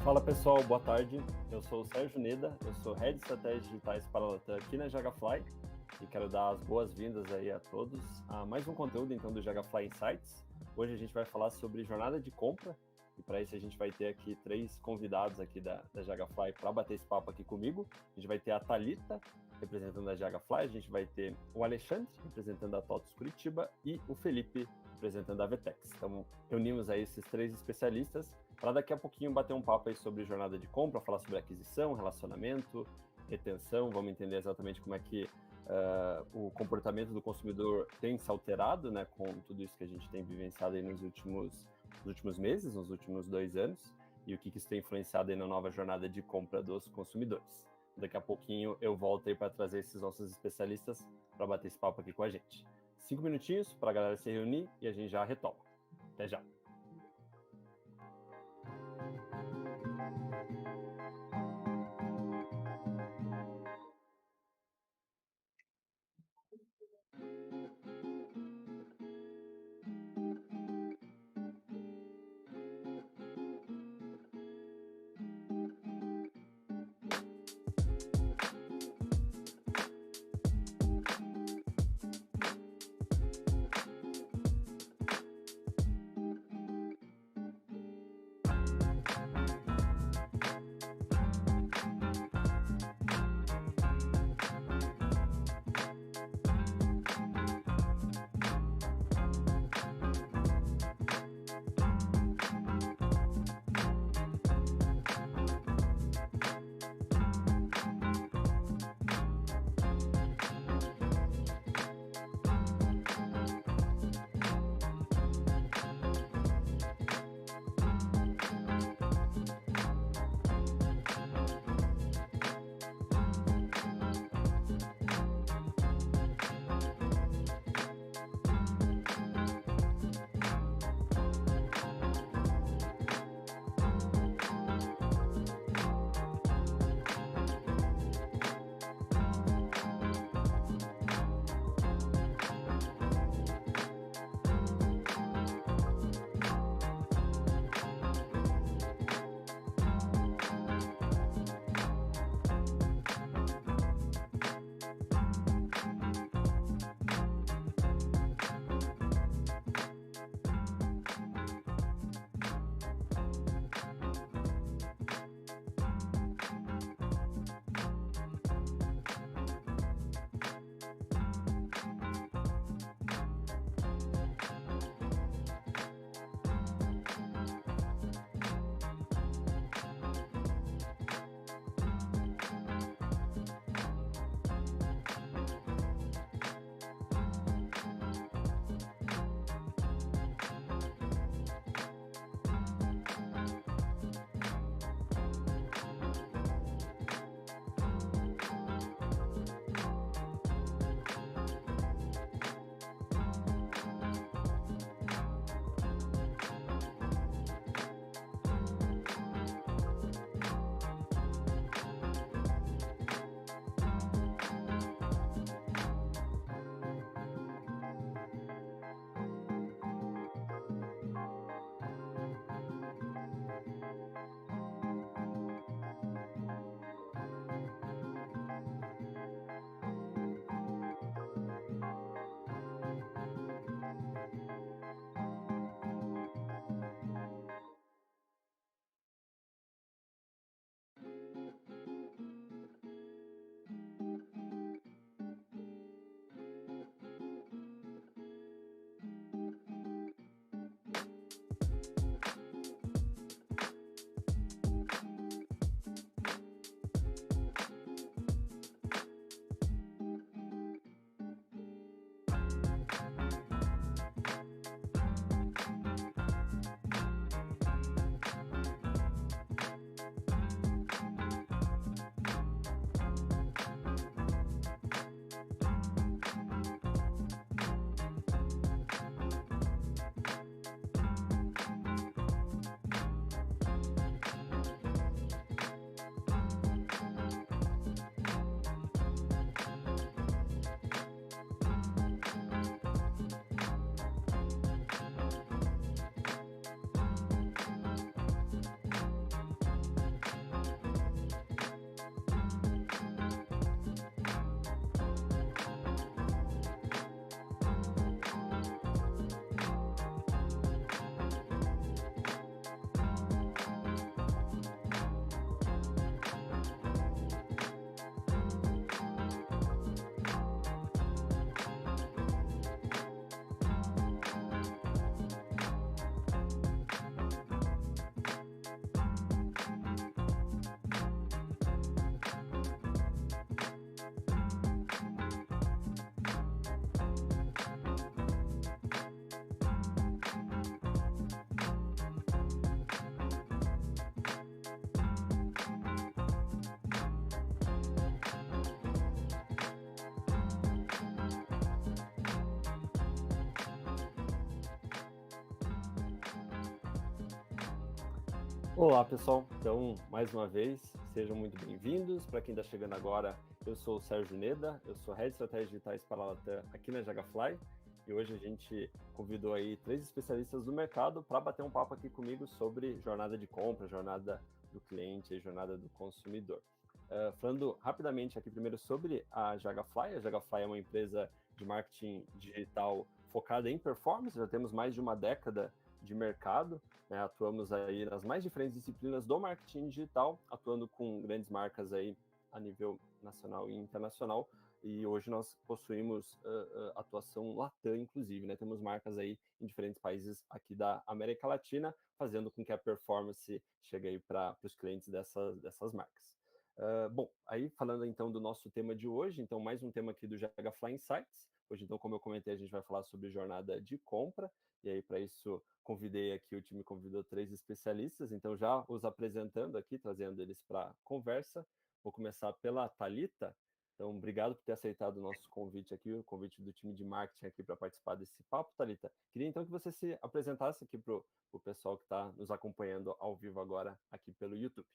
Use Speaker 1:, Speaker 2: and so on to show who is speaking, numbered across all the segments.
Speaker 1: Fala pessoal, boa tarde. Eu sou o Sérgio Neda, eu sou Head de Estratégias Digitais para a Latam aqui na Jagafly e quero dar as boas-vindas aí a todos a mais um conteúdo então do Jagafly Insights. Hoje a gente vai falar sobre jornada de compra e para isso a gente vai ter aqui 3 convidados aqui da Jagafly para bater esse papo aqui comigo. A gente vai ter a Thalita, representando a Jagafly, a gente vai ter o Alexandre, representando a TOTVS Curitiba, e o Felipe, representando a Vetex. Então, reunimos aí esses 3 especialistas para daqui a pouquinho bater um papo aí sobre jornada de compra, falar sobre aquisição, relacionamento, retenção, vamos entender exatamente como é que o comportamento do consumidor tem se alterado, né, com tudo isso que a gente tem vivenciado aí nos últimos meses, nos últimos 2 anos, e o que isso tem influenciado aí na nova jornada de compra dos consumidores. Daqui a pouquinho eu volto aí para trazer esses nossos especialistas para bater esse papo aqui com a gente. 5 minutinhos para a galera se reunir e a gente já retoma. Até já. Olá, pessoal. Então, mais uma vez, sejam muito bem-vindos. Para quem está chegando agora, eu sou o Sérgio Neda, eu sou Head de Estratégias Digitais para a Latam aqui na Jagafly. E hoje a gente convidou aí 3 especialistas do mercado para bater um papo aqui comigo sobre jornada de compra, jornada do cliente e jornada do consumidor. Falando rapidamente aqui primeiro sobre a Jagafly. A Jagafly é uma empresa de marketing digital focada em performance, já temos mais de uma década de mercado, né? Atuamos aí nas mais diferentes disciplinas do marketing digital, atuando com grandes marcas aí a nível nacional e internacional, e hoje nós possuímos atuação Latam, inclusive, né? Temos marcas aí em diferentes países aqui da América Latina, fazendo com que a performance chegue aí para os clientes dessas marcas. Bom, aí falando então do nosso tema de hoje, então mais um tema aqui do Jagafly Insights. Hoje, então, como eu comentei, a gente vai falar sobre jornada de compra, e aí para isso convidei aqui, o time convidou 3 especialistas, então já os apresentando aqui, trazendo eles para a conversa. Vou começar pela Thalita. Então, obrigado por ter aceitado o nosso convite aqui, o convite do time de marketing aqui para participar desse papo, Thalita. Queria então que você se apresentasse aqui para o pessoal que está nos acompanhando ao vivo agora aqui pelo YouTube.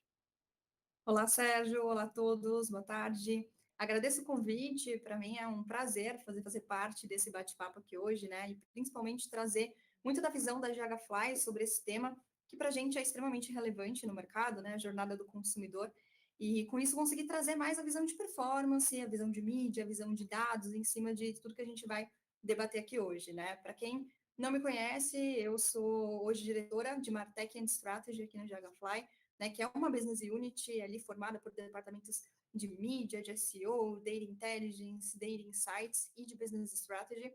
Speaker 2: Olá, Sérgio. Olá a todos. Boa tarde. Agradeço o convite. Para mim é um prazer fazer parte desse bate-papo aqui hoje, né? E principalmente trazer muito da visão da Jagafly sobre esse tema, que para a gente é extremamente relevante no mercado, né? A jornada do consumidor. E com isso conseguir trazer mais a visão de performance, a visão de mídia, a visão de dados em cima de tudo que a gente vai debater aqui hoje, né? Para quem não me conhece, eu sou hoje diretora de Martech and Strategy aqui na Jagafly, né, que é uma business unit ali formada por departamentos de mídia, de SEO, Data Intelligence, Data Insights e de Business Strategy,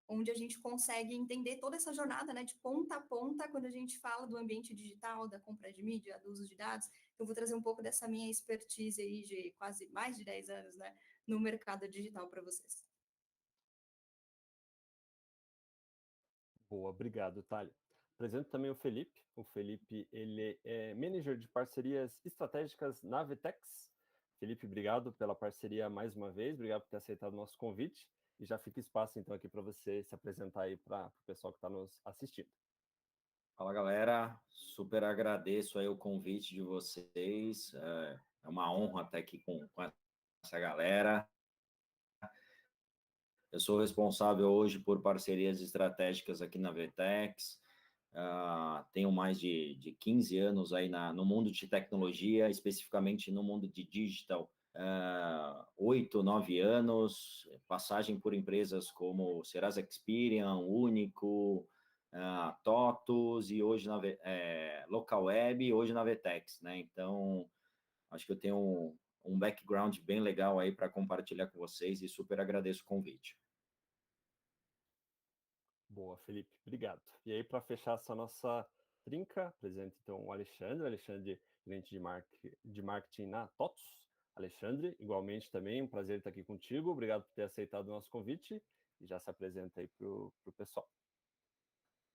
Speaker 2: onde a gente consegue entender toda essa jornada, né, de ponta a ponta, quando a gente fala do ambiente digital, da compra de mídia, do uso de dados. Eu vou trazer um pouco dessa minha expertise aí de quase mais de 10 anos, né, no mercado digital para vocês.
Speaker 1: Boa, obrigado, Thalia. Apresento também o Felipe. O Felipe, ele é manager de parcerias estratégicas na Vtex. Felipe, obrigado pela parceria mais uma vez, obrigado por ter aceitado o nosso convite. E já fica espaço, então, aqui para você se apresentar aí para o pessoal que está nos assistindo.
Speaker 3: Fala, galera. Super agradeço aí o convite de vocês. É uma honra estar aqui com essa galera. Eu sou responsável hoje por parcerias estratégicas aqui na Vtex. Tenho mais de 15 anos aí no mundo de tecnologia, especificamente no mundo de digital. 8, 9 anos, passagem por empresas como Serasa Experian, Único, TOTUS e hoje na Local Web e hoje na Vtex, né? Então, acho que eu tenho um background bem legal aí para compartilhar com vocês e super agradeço o convite.
Speaker 1: Boa, Felipe, obrigado. E aí, para fechar essa nossa trinca, apresento então o Alexandre, gerente de marketing na TOTUS. Alexandre, igualmente também, um prazer estar aqui contigo, obrigado por ter aceitado o nosso convite e já se apresenta aí para o pessoal.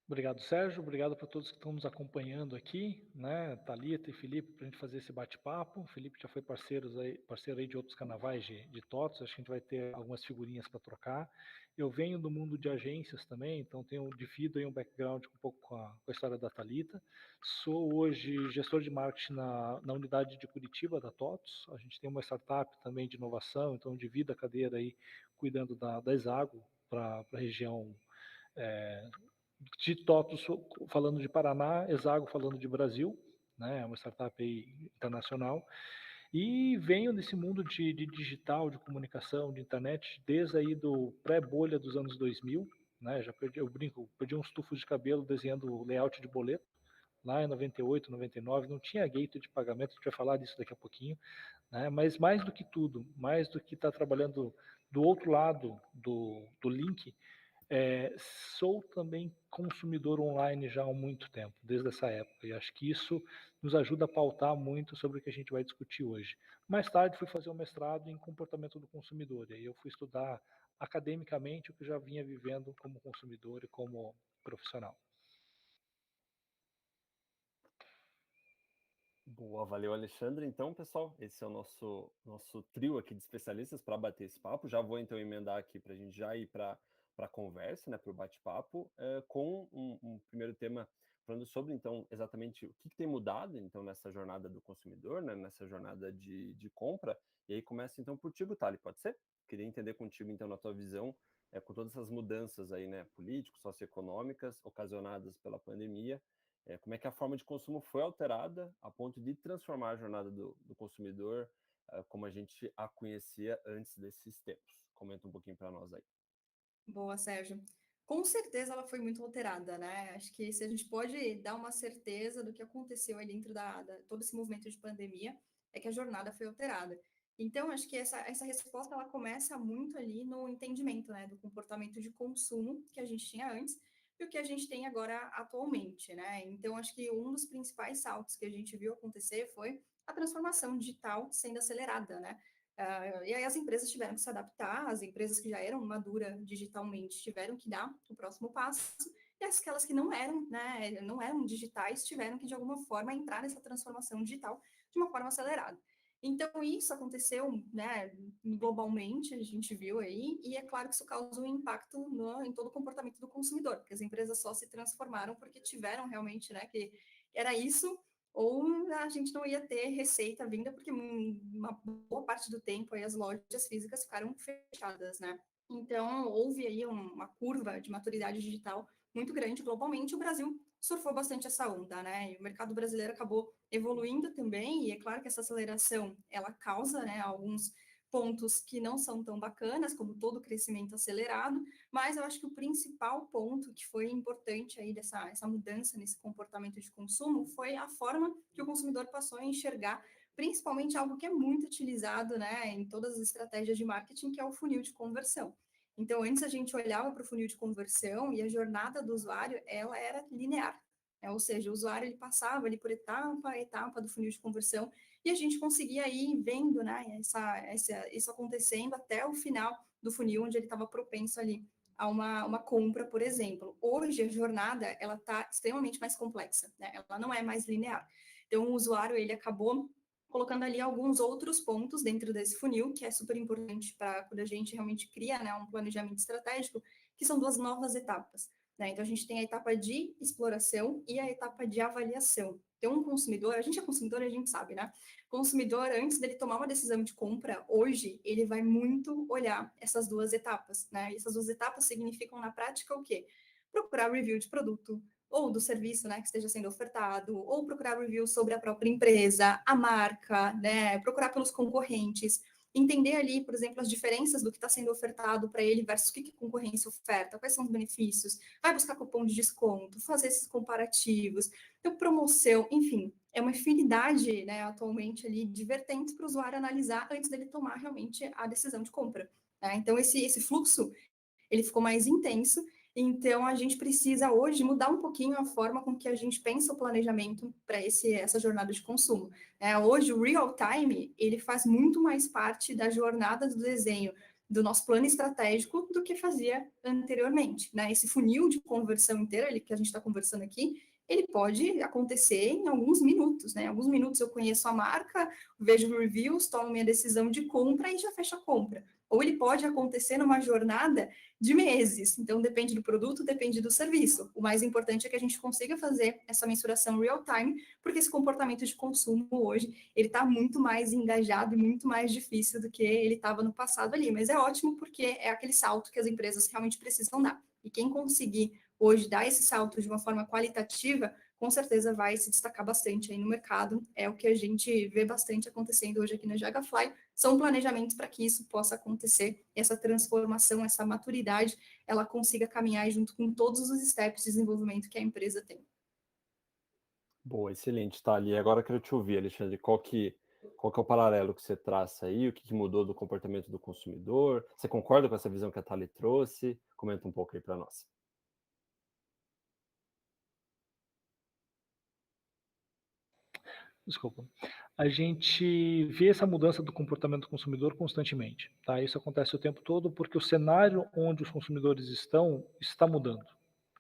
Speaker 4: Obrigado, Sérgio. Obrigado para todos que estão nos acompanhando aqui, né? Thalita e Felipe, para a gente fazer esse bate-papo. O Felipe já foi parceiro aí de outros carnavais de TOTS, acho que a gente vai ter algumas figurinhas para trocar. Eu venho do mundo de agências também, então divido aí um background um pouco com a história da Thalita. Sou hoje gestor de marketing na unidade de Curitiba da TOTS. A gente tem uma startup também de inovação, então divido a cadeira aí cuidando da Exago para a região de TOTUS falando de Paraná, Exago falando de Brasil, né, uma startup aí internacional, e venho nesse mundo de digital, de comunicação, de internet, desde aí do pré-bolha dos anos 2000, né, eu brinco, perdi uns tufos de cabelo desenhando layout de boleto, lá em 98, 99, não tinha gateway de pagamento, a gente vai falar disso daqui a pouquinho, né, mas mais do que tudo, mais do que estar trabalhando do outro lado do link, sou também consumidor online já há muito tempo, desde essa época, e acho que isso nos ajuda a pautar muito sobre o que a gente vai discutir hoje. Mais tarde fui fazer um mestrado em comportamento do consumidor, e aí eu fui estudar academicamente o que eu já vinha vivendo como consumidor e como profissional.
Speaker 1: Boa, valeu, Alexandre. Então, pessoal, esse é o nosso trio aqui de especialistas para bater esse papo. Já vou então emendar aqui para a gente já ir para a conversa, né, para o bate-papo, com um primeiro tema falando sobre, então, exatamente o que tem mudado, então, nessa jornada do consumidor, né, nessa jornada de compra, e aí começa, então, por ti, Thali, pode ser? Queria entender contigo, então, na tua visão, com todas essas mudanças aí, né, políticas, socioeconômicas, ocasionadas pela pandemia, como é que a forma de consumo foi alterada a ponto de transformar a jornada do consumidor como a gente a conhecia antes desses tempos. Comenta um pouquinho para nós aí.
Speaker 2: Boa, Sérgio. Com certeza ela foi muito alterada, né? Acho que se a gente pode dar uma certeza do que aconteceu aí dentro todo esse movimento de pandemia, é que a jornada foi alterada. Então, acho que essa resposta ela começa muito ali no entendimento, né, do comportamento de consumo que a gente tinha antes e o que a gente tem agora atualmente, né? Então, acho que um dos principais saltos que a gente viu acontecer foi a transformação digital sendo acelerada, né? E aí as empresas tiveram que se adaptar, as empresas que já eram maduras digitalmente tiveram que dar o próximo passo, e aquelas que não eram, né, não eram digitais, tiveram que, de alguma forma, entrar nessa transformação digital de uma forma acelerada. Então, isso aconteceu, né, globalmente, a gente viu aí, e é claro que isso causou um impacto em todo o comportamento do consumidor, porque as empresas só se transformaram porque tiveram realmente, né, que era isso, ou a gente não ia ter receita vinda, porque uma boa parte do tempo aí as lojas físicas ficaram fechadas, né? Então, houve aí uma curva de maturidade digital muito grande globalmente, o Brasil surfou bastante essa onda, né? E o mercado brasileiro acabou evoluindo também, e é claro que essa aceleração, ela causa, né, alguns pontos que não são tão bacanas, como todo crescimento acelerado, mas eu acho que o principal ponto que foi importante aí essa mudança nesse comportamento de consumo foi a forma que o consumidor passou a enxergar, principalmente algo que é muito utilizado, né, em todas as estratégias de marketing, que é o funil de conversão. Então, antes a gente olhava para o funil de conversão e a jornada do usuário, ela era linear, né? Ou seja, o usuário ele passava ali por etapa a etapa do funil de conversão e a gente conseguia ir vendo, né, isso acontecendo até o final do funil, onde ele estava propenso ali a uma compra, por exemplo. Hoje, a jornada ela está extremamente mais complexa, né? Ela não é mais linear. Então, o usuário ele acabou colocando ali alguns outros pontos dentro desse funil, que é super importante para quando a gente realmente cria, né, um planejamento estratégico, que são duas novas etapas, né? Então, a gente tem a etapa de exploração e a etapa de avaliação. Então, um consumidor, a gente é consumidor, a gente sabe, né? O consumidor, antes dele tomar uma decisão de compra, hoje, ele vai muito olhar essas duas etapas, né? E essas duas etapas significam, na prática, o quê? Procurar review de produto, ou do serviço, né, que esteja sendo ofertado, ou procurar reviews sobre a própria empresa, a marca, né, procurar pelos concorrentes, entender ali, por exemplo, as diferenças do que está sendo ofertado para ele versus o que a concorrência oferta, quais são os benefícios, vai buscar cupom de desconto, fazer esses comparativos, então promoção, enfim, é uma infinidade, né, atualmente ali de vertentes para o usuário analisar antes dele tomar realmente a decisão de compra, né? Então esse fluxo ele ficou mais intenso. Então, a gente precisa hoje mudar um pouquinho a forma com que a gente pensa o planejamento para essa jornada de consumo. Hoje, o real time, ele faz muito mais parte da jornada do desenho do nosso plano estratégico do que fazia anteriormente, né? Esse funil de conversão inteira, que a gente está conversando aqui, ele pode acontecer em alguns minutos, né? Em alguns minutos eu conheço a marca, vejo reviews, tomo minha decisão de compra e já fecho a compra. Ou ele pode acontecer numa jornada de meses. Então, depende do produto, depende do serviço. O mais importante é que a gente consiga fazer essa mensuração real time, porque esse comportamento de consumo hoje, ele está muito mais engajado e muito mais difícil do que ele estava no passado ali. Mas é ótimo porque é aquele salto que as empresas realmente precisam dar. E quem conseguir hoje dar esse salto de uma forma qualitativa, com certeza vai se destacar bastante aí no mercado. É o que a gente vê bastante acontecendo hoje aqui na Jagafly. São planejamentos para que isso possa acontecer, essa transformação, essa maturidade, ela consiga caminhar junto com todos os steps de desenvolvimento que a empresa tem.
Speaker 1: Boa, excelente, Thali. Agora eu quero te ouvir, Alexandre, qual que é o paralelo que você traça aí, o que mudou do comportamento do consumidor? Você concorda com essa visão que a Thali trouxe? Comenta um pouco aí para nós.
Speaker 4: Desculpa. A gente vê essa mudança do comportamento do consumidor constantemente, tá? Isso acontece o tempo todo porque o cenário onde os consumidores estão está mudando,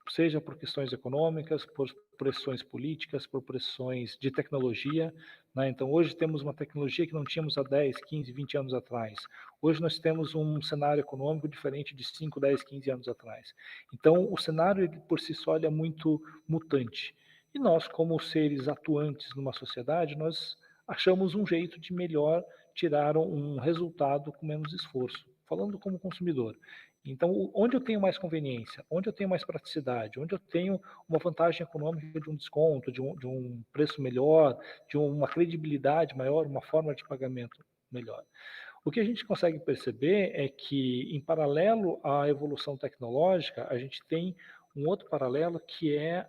Speaker 4: seja por questões econômicas, por pressões políticas, por pressões de tecnologia, né? Então, hoje temos uma tecnologia que não tínhamos há 10, 15, 20 anos atrás. Hoje nós temos um cenário econômico diferente de 5, 10, 15 anos atrás. Então, o cenário, ele, por si só, ele é muito mutante. E nós, como seres atuantes numa sociedade, nós achamos um jeito de melhor tirar um resultado com menos esforço, falando como consumidor. Então, onde eu tenho mais conveniência, onde eu tenho mais praticidade, onde eu tenho uma vantagem econômica de um desconto, de um preço melhor, de uma credibilidade maior, uma forma de pagamento melhor. O que a gente consegue perceber é que, em paralelo à evolução tecnológica, a gente tem um outro paralelo que é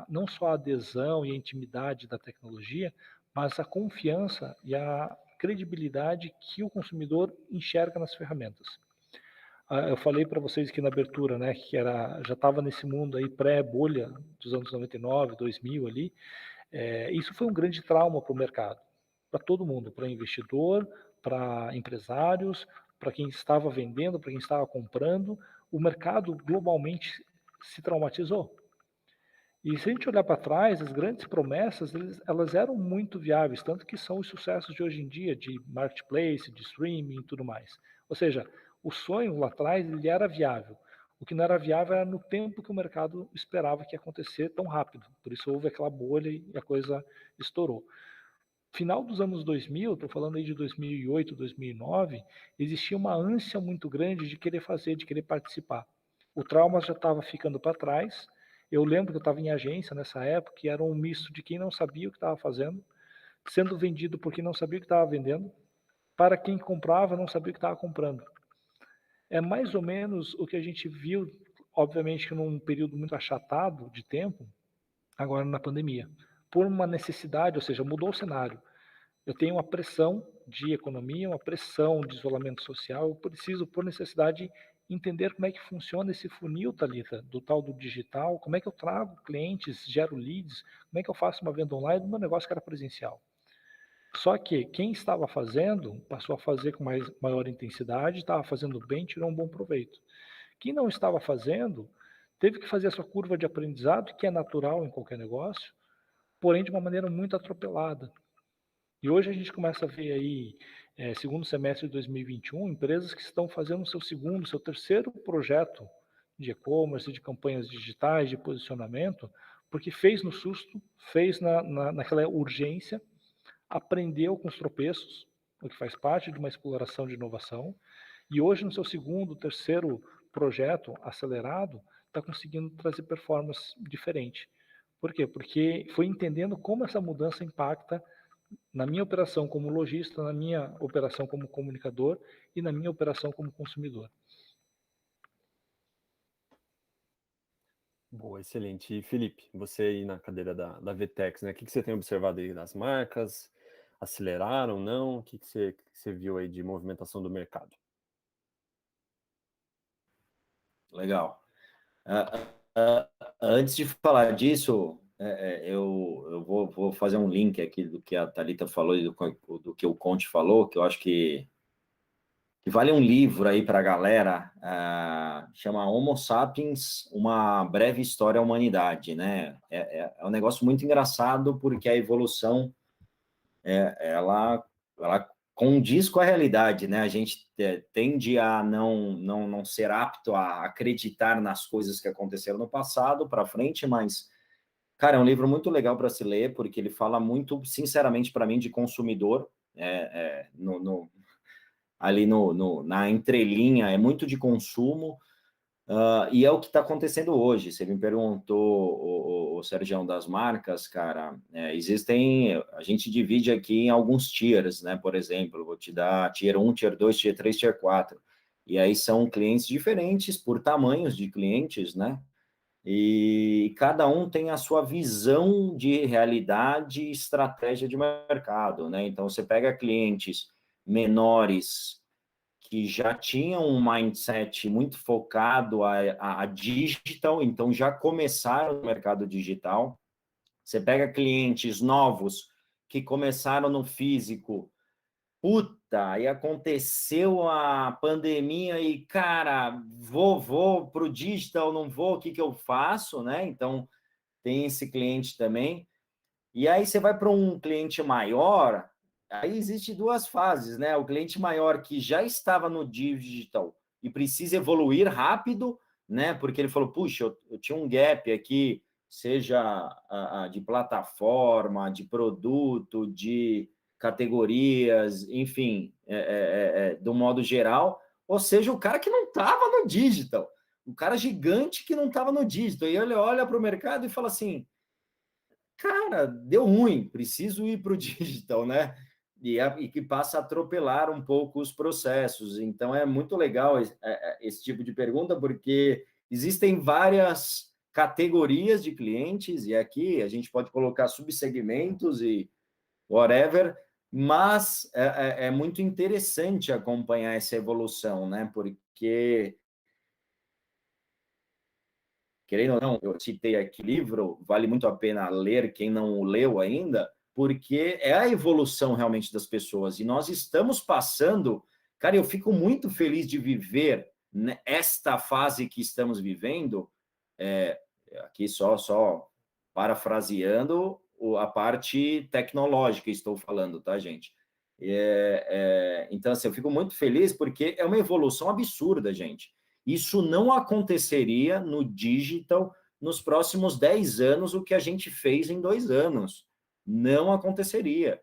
Speaker 4: não só a adesão e a intimidade da tecnologia, mas a confiança e a credibilidade que o consumidor enxerga nas ferramentas. Eu falei para vocês aqui na abertura, né, que já estava nesse mundo aí pré-bolha dos anos 99, 2000 ali. Isso foi um grande trauma para o mercado, para todo mundo, para investidor, para empresários, para quem estava vendendo, para quem estava comprando. O mercado globalmente se traumatizou. E se a gente olhar para trás, as grandes promessas, elas eram muito viáveis, tanto que são os sucessos de hoje em dia, de marketplace, de streaming e tudo mais. Ou seja, o sonho lá atrás, ele era viável. O que não era viável era no tempo que o mercado esperava que ia acontecer tão rápido. Por isso houve aquela bolha e a coisa estourou. Final dos anos 2000, estou falando aí de 2008, 2009, existia uma ânsia muito grande de querer fazer, de querer participar. O trauma já estava ficando para trás. Eu lembro que eu estava em agência nessa época, que era um misto de quem não sabia o que estava fazendo, sendo vendido por quem não sabia o que estava vendendo, para quem comprava não sabia o que estava comprando. É mais ou menos o que a gente viu, obviamente, num período muito achatado de tempo, agora na pandemia, por uma necessidade, ou seja, mudou o cenário. Eu tenho uma pressão de economia, uma pressão de isolamento social, eu preciso, por necessidade, entender como é que funciona esse funil, Thalita, do tal do digital, como é que eu trago clientes, gero leads, como é que eu faço uma venda online do meu negócio que era presencial. Só que quem estava fazendo, passou a fazer com maior intensidade, estava fazendo bem, tirou um bom proveito. Quem não estava fazendo, teve que fazer a sua curva de aprendizado, que é natural em qualquer negócio, porém de uma maneira muito atropelada. E hoje a gente começa a ver aí, segundo semestre de 2021, empresas que estão fazendo seu segundo, seu terceiro projeto de e-commerce, de campanhas digitais, de posicionamento, porque fez no susto, fez naquela urgência, aprendeu com os tropeços, o que faz parte de uma exploração de inovação, e hoje no seu segundo, terceiro projeto acelerado, está conseguindo trazer performance diferente. Por quê? Porque foi entendendo como essa mudança impacta na minha operação como lojista, na minha operação como comunicador e na minha operação como consumidor.
Speaker 1: Boa, excelente. E Felipe, você aí na cadeira da VTEX, né? O que você tem observado aí das marcas? Aceleraram, não? O que você viu aí de movimentação do mercado?
Speaker 3: Legal. Antes de falar disso, eu vou fazer um link aqui do que a Thalita falou e do que o Conte falou, que eu acho que vale um livro aí para a galera, chama Homo Sapiens, Uma Breve História da Humanidade, né? É um negócio muito engraçado, porque a evolução, ela condiz com a realidade, né? A gente tende a não ser apto a acreditar nas coisas que aconteceram no passado para frente, mas, cara, é um livro muito legal para se ler, porque ele fala muito, sinceramente, para mim, de consumidor, ali na entrelinha, é muito de consumo, e é o que está acontecendo hoje. Você me perguntou, o Sérgio, das marcas, cara, a gente divide aqui em alguns tiers, né? Por exemplo, vou te dar tier 1, tier 2, tier 3, tier 4, e aí são clientes diferentes por tamanhos de clientes, né? E cada um tem a sua visão de realidade e estratégia de mercado, né? Então, você pega clientes menores que já tinham um mindset muito focado a digital, então já começaram no mercado digital. Você pega clientes novos que começaram no físico, puta, aí aconteceu a pandemia e, cara, vou para o digital, não vou, o que eu faço, né? Então, tem esse cliente também. E aí você vai para um cliente maior, aí existe duas fases, né? O cliente maior que já estava no digital e precisa evoluir rápido, né? Porque ele falou, puxa, eu tinha um gap aqui seja de plataforma, de produto, de categorias, enfim, do modo geral, ou seja, o cara que não estava no digital, o cara gigante que não estava no digital, e ele olha para o mercado e fala assim, cara, deu ruim, preciso ir para o digital, né? E que passa a atropelar um pouco os processos. Então, é muito legal esse tipo de pergunta, porque existem várias categorias de clientes, e aqui a gente pode colocar subsegmentos e whatever, mas é muito interessante acompanhar essa evolução, né? Porque, querendo ou não, eu citei aqui livro, vale muito a pena ler quem não o leu ainda, porque é a evolução realmente das pessoas. E nós estamos passando, cara, eu fico muito feliz de viver esta fase que estamos vivendo, aqui só parafraseando a parte tecnológica, estou falando, tá, gente? Então, assim, eu fico muito feliz porque é uma evolução absurda, gente. Isso não aconteceria no digital nos próximos 10 anos, o que a gente fez em 2 anos. Não aconteceria.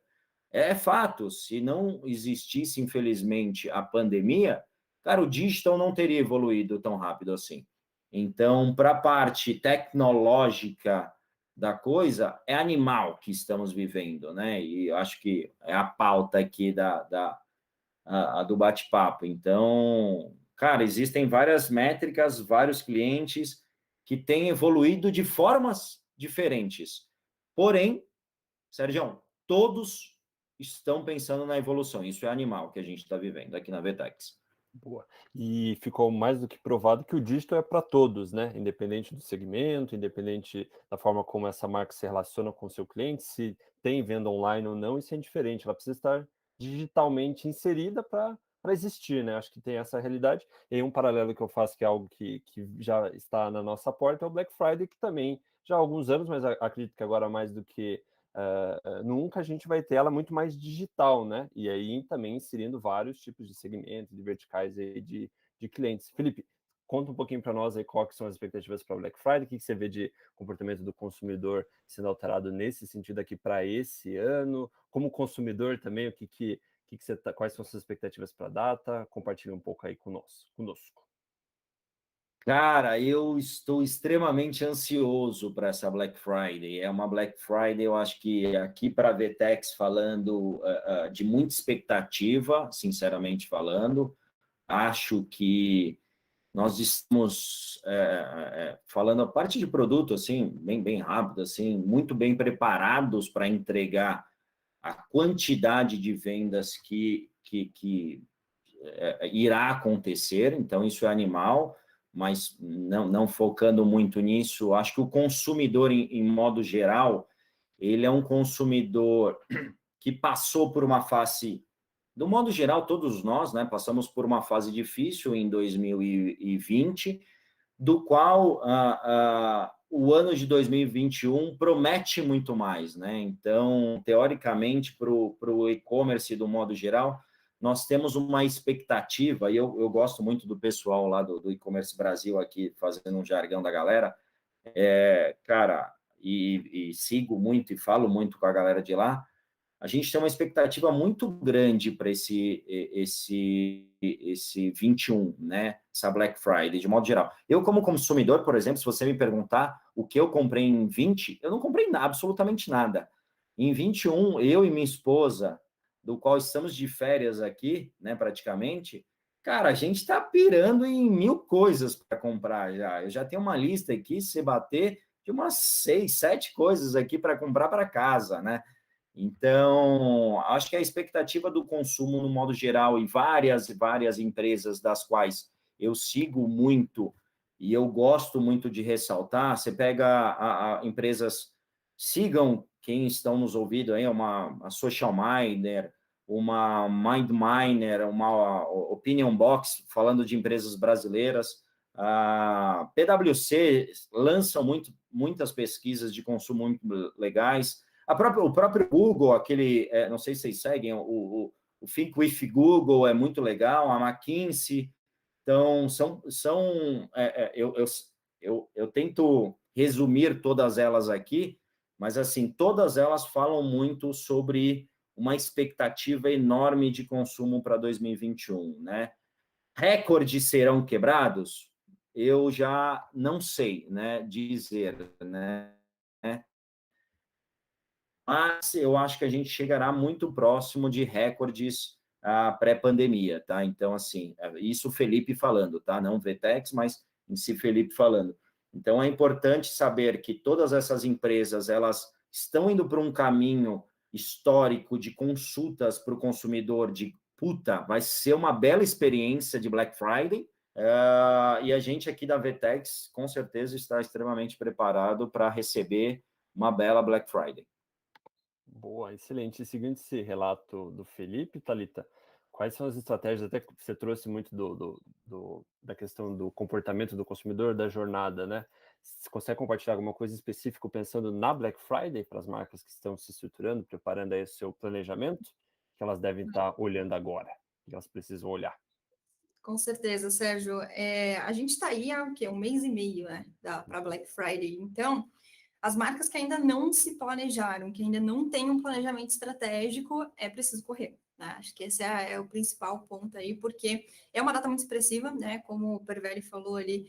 Speaker 3: É fato, se não existisse, infelizmente, a pandemia, cara, o digital não teria evoluído tão rápido assim. Então, para a parte tecnológica da coisa, é animal que estamos vivendo, né? E eu acho que é a pauta aqui do bate-papo. Então, cara, existem várias métricas, vários clientes que têm evoluído de formas diferentes. Porém, Sérgio, todos estão pensando na evolução. Isso é animal que a gente está vivendo aqui na Vetex.
Speaker 1: Boa. E ficou mais do que provado que o digital é para todos, né? Independente do segmento, independente da forma como essa marca se relaciona com o seu cliente, se tem venda online ou não, isso é indiferente. Ela precisa estar digitalmente inserida para existir, né? Acho que tem essa realidade. E aí um paralelo que eu faço, que é algo que já está na nossa porta, é o Black Friday, que também já há alguns anos, mas acredito que agora mais do que nunca a gente vai ter ela muito mais digital, né? E aí também inserindo vários tipos de segmentos, de verticais aí de clientes. Felipe, conta um pouquinho para nós aí quais são as expectativas para o Black Friday, o que você vê de comportamento do consumidor sendo alterado nesse sentido aqui para esse ano, como consumidor também, você quais são as suas expectativas para a data? Compartilhe um pouco aí conosco.
Speaker 3: Cara, eu estou extremamente ansioso para essa Black Friday. É uma Black Friday, eu acho que aqui para a Vetex falando de muita expectativa, sinceramente falando. Acho que nós estamos falando a parte de produto, assim, bem rápido, assim, muito bem preparados para entregar a quantidade de vendas que irá acontecer. Então, isso é animal, mas não focando muito nisso. Acho que o consumidor, em modo geral, ele é um consumidor que passou por uma fase, do modo geral, todos nós, né, passamos por uma fase difícil em 2020, do qual o ano de 2021 promete muito mais, né? Então, teoricamente, para o e-commerce, do modo geral, nós temos uma expectativa, e eu gosto muito do pessoal lá do e-commerce Brasil aqui, fazendo um jargão da galera, cara, e sigo muito e falo muito com a galera de lá, a gente tem uma expectativa muito grande para esse 21, né? Essa Black Friday, de modo geral. Eu, como consumidor, por exemplo, se você me perguntar o que eu comprei em 20, eu não comprei nada, absolutamente nada. Em 21, eu e minha esposa, do qual estamos de férias aqui, né, praticamente, cara, a gente está pirando em 1000 coisas para comprar já. Eu já tenho uma lista aqui, se bater, de umas 6, 7 coisas aqui para comprar para casa, né? Então, acho que a expectativa do consumo, no modo geral, e várias empresas das quais eu sigo muito e eu gosto muito de ressaltar, você pega empresas, sigam quem estão nos ouvindo aí, a Social Miner, uma MindMiner, uma Opinion Box, falando de empresas brasileiras, a PwC lançam muitas pesquisas de consumo muito legais, o próprio Google, aquele, não sei se vocês seguem, o Think with Google é muito legal, a McKinsey. Então, eu tento resumir todas elas aqui, mas, assim, todas elas falam muito sobre uma expectativa enorme de consumo para 2021, né? Recordes serão quebrados? Eu já não sei, né, dizer, né? Mas eu acho que a gente chegará muito próximo de recordes pré-pandemia, tá? Então, assim, isso Felipe falando, tá? Não Vetex, mas em si Felipe falando. Então, é importante saber que todas essas empresas, elas estão indo para um caminho histórico de consultas para o consumidor de, puta, vai ser uma bela experiência de Black Friday, e a gente aqui da Vetex, com certeza, está extremamente preparado para receber uma bela Black Friday.
Speaker 1: Boa, excelente. E seguindo esse relato do Felipe, Thalita, quais são as estratégias, até que você trouxe muito da questão do comportamento do consumidor, da jornada, né? Você consegue compartilhar alguma coisa específica pensando na Black Friday para as marcas que estão se estruturando, preparando aí o seu planejamento, que elas devem estar olhando agora, que elas precisam olhar?
Speaker 2: Com certeza, Sérgio. A gente está aí há um mês e meio, né, para Black Friday. Então, as marcas que ainda não se planejaram, que ainda não têm um planejamento estratégico, é preciso correr, né? Acho que esse é o principal ponto aí, porque é uma data muito expressiva, né? Como o Pervelli falou ali,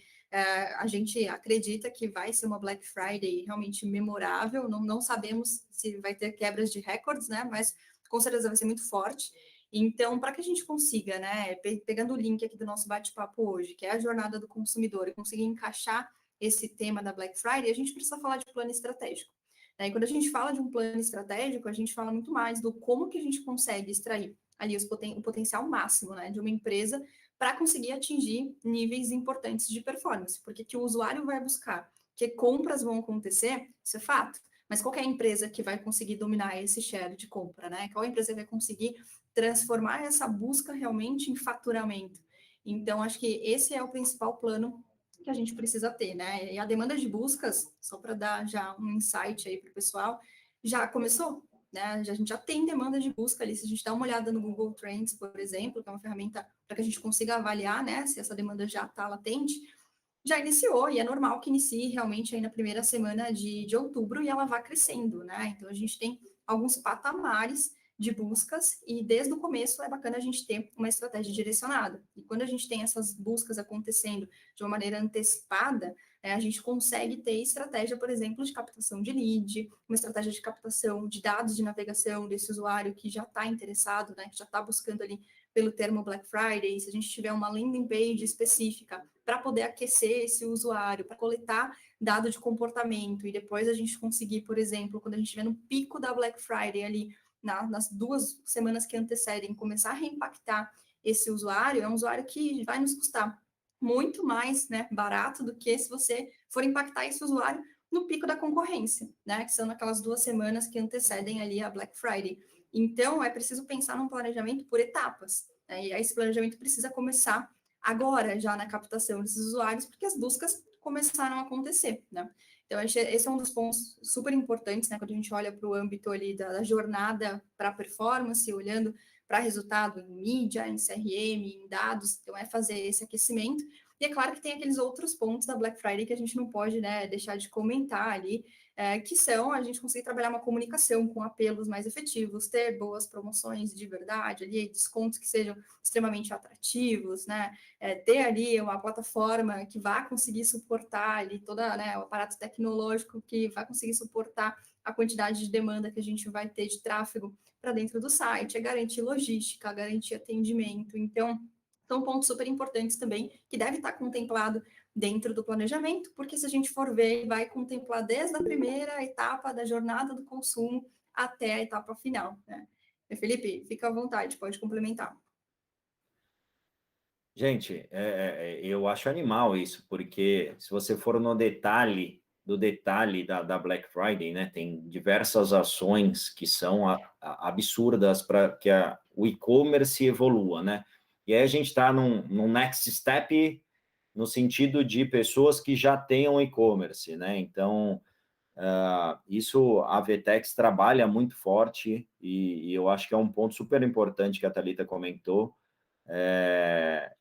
Speaker 2: a gente acredita que vai ser uma Black Friday realmente memorável. Não sabemos se vai ter quebras de recordes, né? Mas com certeza vai ser muito forte. Então, para que a gente consiga, né, pegando o link aqui do nosso bate-papo hoje, que é a jornada do consumidor, e conseguir encaixar esse tema da Black Friday, a gente precisa falar de plano estratégico. E quando a gente fala de um plano estratégico, a gente fala muito mais do como que a gente consegue extrair ali o potencial máximo, né, de uma empresa para conseguir atingir níveis importantes de performance, porque que o usuário vai buscar, que compras vão acontecer, isso é fato. Mas qual é a empresa que vai conseguir dominar esse share de compra, né? Qual empresa vai conseguir transformar essa busca realmente em faturamento? Então, acho que esse é o principal plano que a gente precisa ter, né? E a demanda de buscas, só para dar já um insight aí para o pessoal, já começou, né? A gente já tem demanda de busca ali. Se a gente dá uma olhada no Google Trends, por exemplo, que é uma ferramenta para que a gente consiga avaliar, né, se essa demanda já está latente, já iniciou, e é normal que inicie realmente aí na primeira semana de outubro e ela vá crescendo, né? Então, a gente tem alguns patamares de buscas, e desde o começo é bacana a gente ter uma estratégia direcionada. E quando a gente tem essas buscas acontecendo de uma maneira antecipada, a gente consegue ter estratégia, por exemplo, de captação de lead, uma estratégia de captação de dados de navegação desse usuário que já está interessado, né, que já está buscando ali pelo termo Black Friday. Se a gente tiver uma landing page específica para poder aquecer esse usuário, para coletar dado de comportamento, e depois a gente conseguir, por exemplo, quando a gente estiver no pico da Black Friday ali, nas 2 semanas que antecedem, começar a reimpactar esse usuário, é um usuário que vai nos custar muito mais, né, barato do que se você for impactar esse usuário no pico da concorrência, né, que são aquelas 2 semanas que antecedem ali a Black Friday. Então, é preciso pensar num planejamento por etapas, né, e esse planejamento precisa começar agora, já na captação desses usuários, porque as buscas começaram a acontecer, né. Então, esse é um dos pontos super importantes, né, quando a gente olha para o âmbito ali da jornada para performance, olhando para resultado em mídia, em CRM, em dados. Então, é fazer esse aquecimento. E é claro que tem aqueles outros pontos da Black Friday que a gente não pode, né, deixar de comentar ali, que são a gente conseguir trabalhar uma comunicação com apelos mais efetivos, ter boas promoções de verdade, ali, descontos que sejam extremamente atrativos, né, ter ali uma plataforma que vá conseguir suportar ali toda, né, o aparato tecnológico que vai conseguir suportar a quantidade de demanda que a gente vai ter de tráfego para dentro do site, é garantir logística, garantir atendimento. Então, são pontos super importantes também, que deve estar contemplado dentro do planejamento, porque se a gente for ver, vai contemplar desde a primeira etapa da jornada do consumo até a etapa final, né? Felipe, fica à vontade, pode complementar.
Speaker 3: Gente, eu acho animal isso, porque se você for no detalhe do detalhe da Black Friday, né, tem diversas ações que são absurdas para que o e-commerce evolua, né? E aí a gente está num next step no sentido de pessoas que já tenham e-commerce, né? Então, isso a Vetex trabalha muito forte, e eu acho que é um ponto super importante que a Thalita comentou,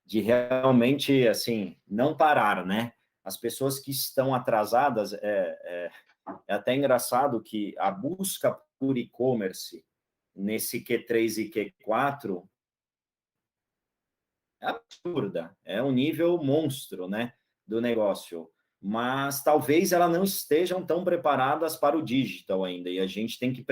Speaker 3: de realmente, assim, não parar, né? as pessoas que estão atrasadas, é até engraçado que a busca por e-commerce nesse Q3 e Q4 é absurda, é um nível monstro, né, do negócio, mas talvez elas não estejam tão preparadas para o digital ainda, e a gente tem que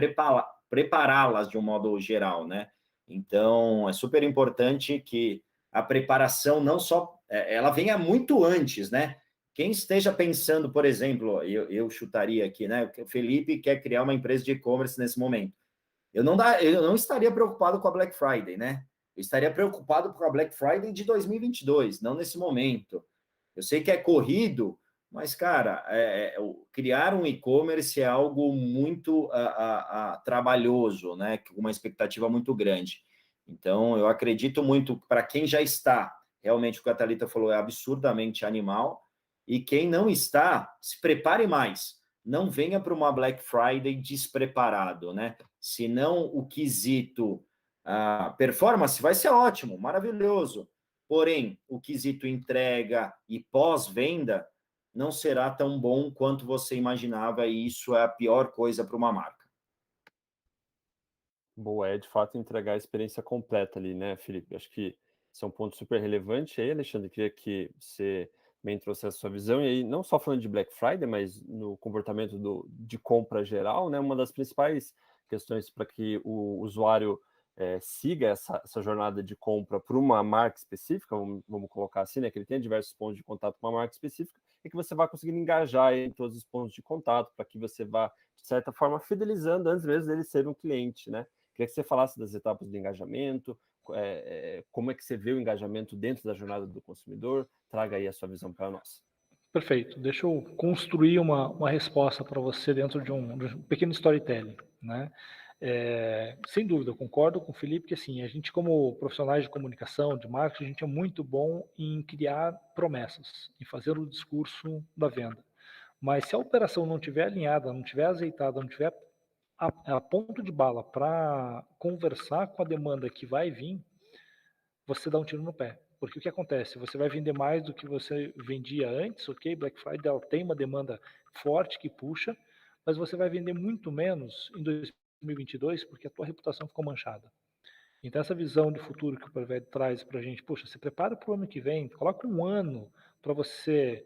Speaker 3: prepará-las de um modo geral, né? Então, é super importante que a preparação não só, ela venha muito antes, né? Quem esteja pensando, por exemplo, eu chutaria aqui, né? O Felipe quer criar uma empresa de e-commerce nesse momento. Eu não estaria preocupado com a Black Friday, né? Eu estaria preocupado com a Black Friday de 2022, não nesse momento. Eu sei que é corrido, mas, cara, criar um e-commerce é algo muito trabalhoso, né? Com uma expectativa muito grande. Então, eu acredito muito, para quem já está, realmente o que a Thalita falou é absurdamente animal, e quem não está, se prepare mais. Não venha para uma Black Friday despreparado, né? Senão o quesito performance vai ser ótimo, maravilhoso. Porém, o quesito entrega e pós-venda não será tão bom quanto você imaginava, e isso é a pior coisa para uma marca.
Speaker 1: Boa, é de fato entregar a experiência completa ali, né, Felipe? Acho que esse é um ponto super relevante aí, Alexandre. Queria que você também trouxesse a sua visão, e aí, não só falando de Black Friday, mas no comportamento de compra geral, né? Uma das principais questões para que o usuário siga essa jornada de compra por uma marca específica, vamos colocar assim, né? Que ele tenha diversos pontos de contato com uma marca específica, e que você vá conseguindo engajar em todos os pontos de contato, para que você vá, de certa forma, fidelizando antes mesmo dele ser um cliente, né? Queria que você falasse das etapas do engajamento, como é que você vê o engajamento dentro da jornada do consumidor. Traga aí a sua visão para nós.
Speaker 4: Perfeito. Deixa eu construir uma resposta para você dentro de um pequeno storytelling, né? Sem dúvida, eu concordo com o Felipe que, assim, a gente, como profissionais de comunicação, de marketing, a gente é muito bom em criar promessas, em fazer o discurso da venda. Mas se a operação não estiver alinhada, não estiver azeitada, não estiver a ponto de bala para conversar com a demanda que vai vir, você dá um tiro no pé. Porque o que acontece? Você vai vender mais do que você vendia antes, ok? Black Friday ela tem uma demanda forte que puxa, mas você vai vender muito menos em 2022 porque a tua reputação ficou manchada. Então essa visão de futuro que o Perved traz para a gente, poxa, se prepara para o ano que vem, coloca um ano para você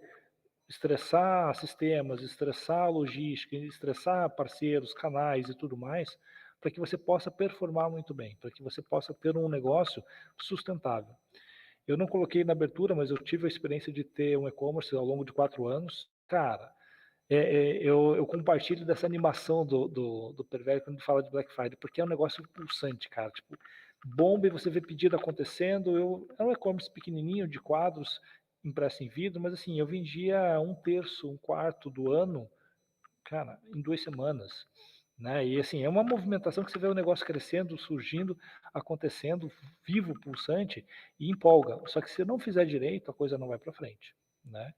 Speaker 4: estressar sistemas, estressar logística, estressar parceiros, canais e tudo mais, para que você possa performar muito bem, para que você possa ter um negócio sustentável. Eu não coloquei na abertura, mas eu tive a experiência de ter um e-commerce ao longo de 4 anos. Cara, eu compartilho dessa animação do Pervert quando fala de Black Friday, porque é um negócio pulsante, cara. Tipo, bomba e você vê pedido acontecendo. É um e-commerce pequenininho de quadros impresso em vidro, mas assim, eu vendia 1/3, 1/4 do ano, cara, em 2 semanas. Né? E assim, é uma movimentação que você vê o negócio crescendo, surgindo, acontecendo, vivo, pulsante, e empolga. Só que se não fizer direito, a coisa não vai para frente. Né?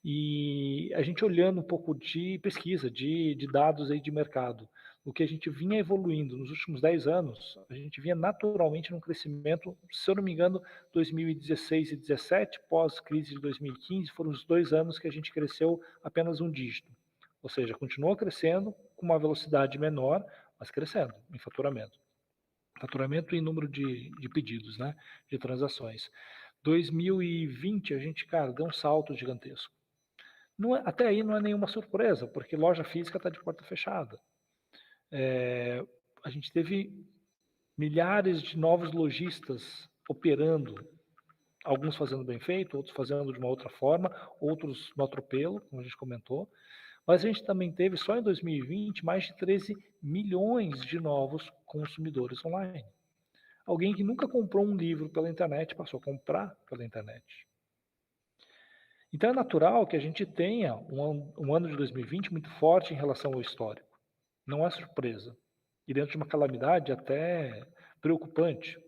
Speaker 4: E a gente olhando um pouco de pesquisa, de dados aí de mercado, o que a gente vinha evoluindo nos últimos 10 anos, a gente vinha naturalmente num crescimento, se eu não me engano, 2016 e 2017, pós-crise de 2015, foram os 2 anos que a gente cresceu apenas um dígito. Ou seja, continuou crescendo com uma velocidade menor, mas crescendo em faturamento. Faturamento e número de pedidos, né? De transações. 2020, a gente, cara, deu um salto gigantesco. Até aí não é nenhuma surpresa, porque loja física está de porta fechada. A gente teve milhares de novos lojistas operando, alguns fazendo bem feito, outros fazendo de uma outra forma, outros no atropelo, como a gente comentou. Mas a gente também teve, só em 2020, mais de 13 milhões de novos consumidores online. Alguém que nunca comprou um livro pela internet passou a comprar pela internet. Então é natural que a gente tenha um ano de 2020 muito forte em relação ao histórico. Não é surpresa. E dentro de uma calamidade até preocupante.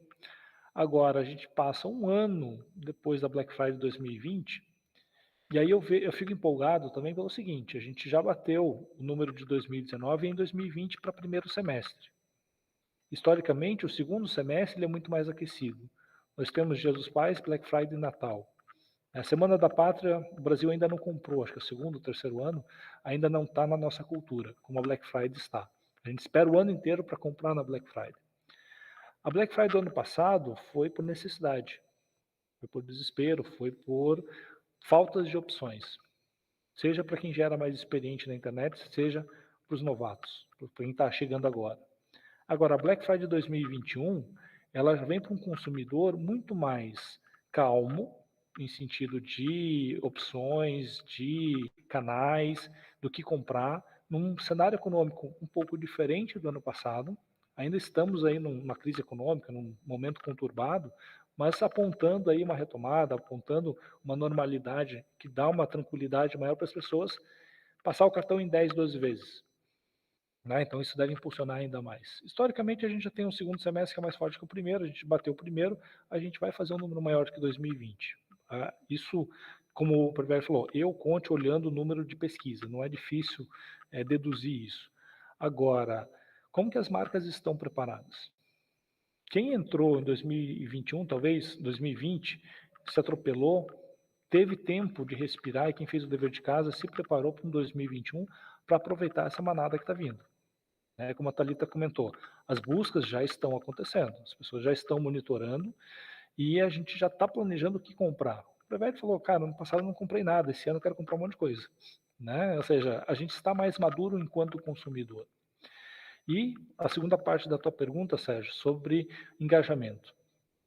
Speaker 4: Agora, a gente passa um ano depois da Black Friday de 2020, e aí eu fico empolgado também pelo seguinte, a gente já bateu o número de 2019 em 2020 para primeiro semestre. Historicamente, o segundo semestre ele é muito mais aquecido. Nós temos Dia dos Pais, Black Friday e Natal. A Semana da Pátria, o Brasil ainda não comprou, acho que é o segundo ou terceiro ano, ainda não está na nossa cultura, como a Black Friday está. A gente espera o ano inteiro para comprar na Black Friday. A Black Friday do ano passado foi por necessidade, foi por desespero, foi por faltas de opções. Seja para quem já era mais experiente na internet, seja para os novatos, para quem está chegando agora. Agora, a Black Friday 2021, ela já vem para um consumidor muito mais calmo, em sentido de opções, de canais, do que comprar, num cenário econômico um pouco diferente do ano passado. Ainda estamos aí numa crise econômica, num momento conturbado, mas apontando aí uma retomada, apontando uma normalidade que dá uma tranquilidade maior para as pessoas passar o cartão em 10, 12 vezes. Né? Então isso deve impulsionar ainda mais. Historicamente a gente já tem um segundo semestre que é mais forte que o primeiro, a gente bateu o primeiro, a gente vai fazer um número maior que 2020. Isso, como o Perver falou, eu conto olhando o número de pesquisa, não é difícil deduzir isso. Agora, como que as marcas estão preparadas? Quem entrou em 2021, talvez 2020, se atropelou, teve tempo de respirar e quem fez o dever de casa se preparou para um 2021 para aproveitar essa manada que está vindo. Como a Thalita comentou, as buscas já estão acontecendo, as pessoas já estão monitorando e a gente já está planejando o que comprar. O Prevete falou, cara, ano passado eu não comprei nada, esse ano eu quero comprar um monte de coisa. Ou seja, a gente está mais maduro enquanto consumidor. E a segunda parte da tua pergunta, Sérgio, sobre engajamento.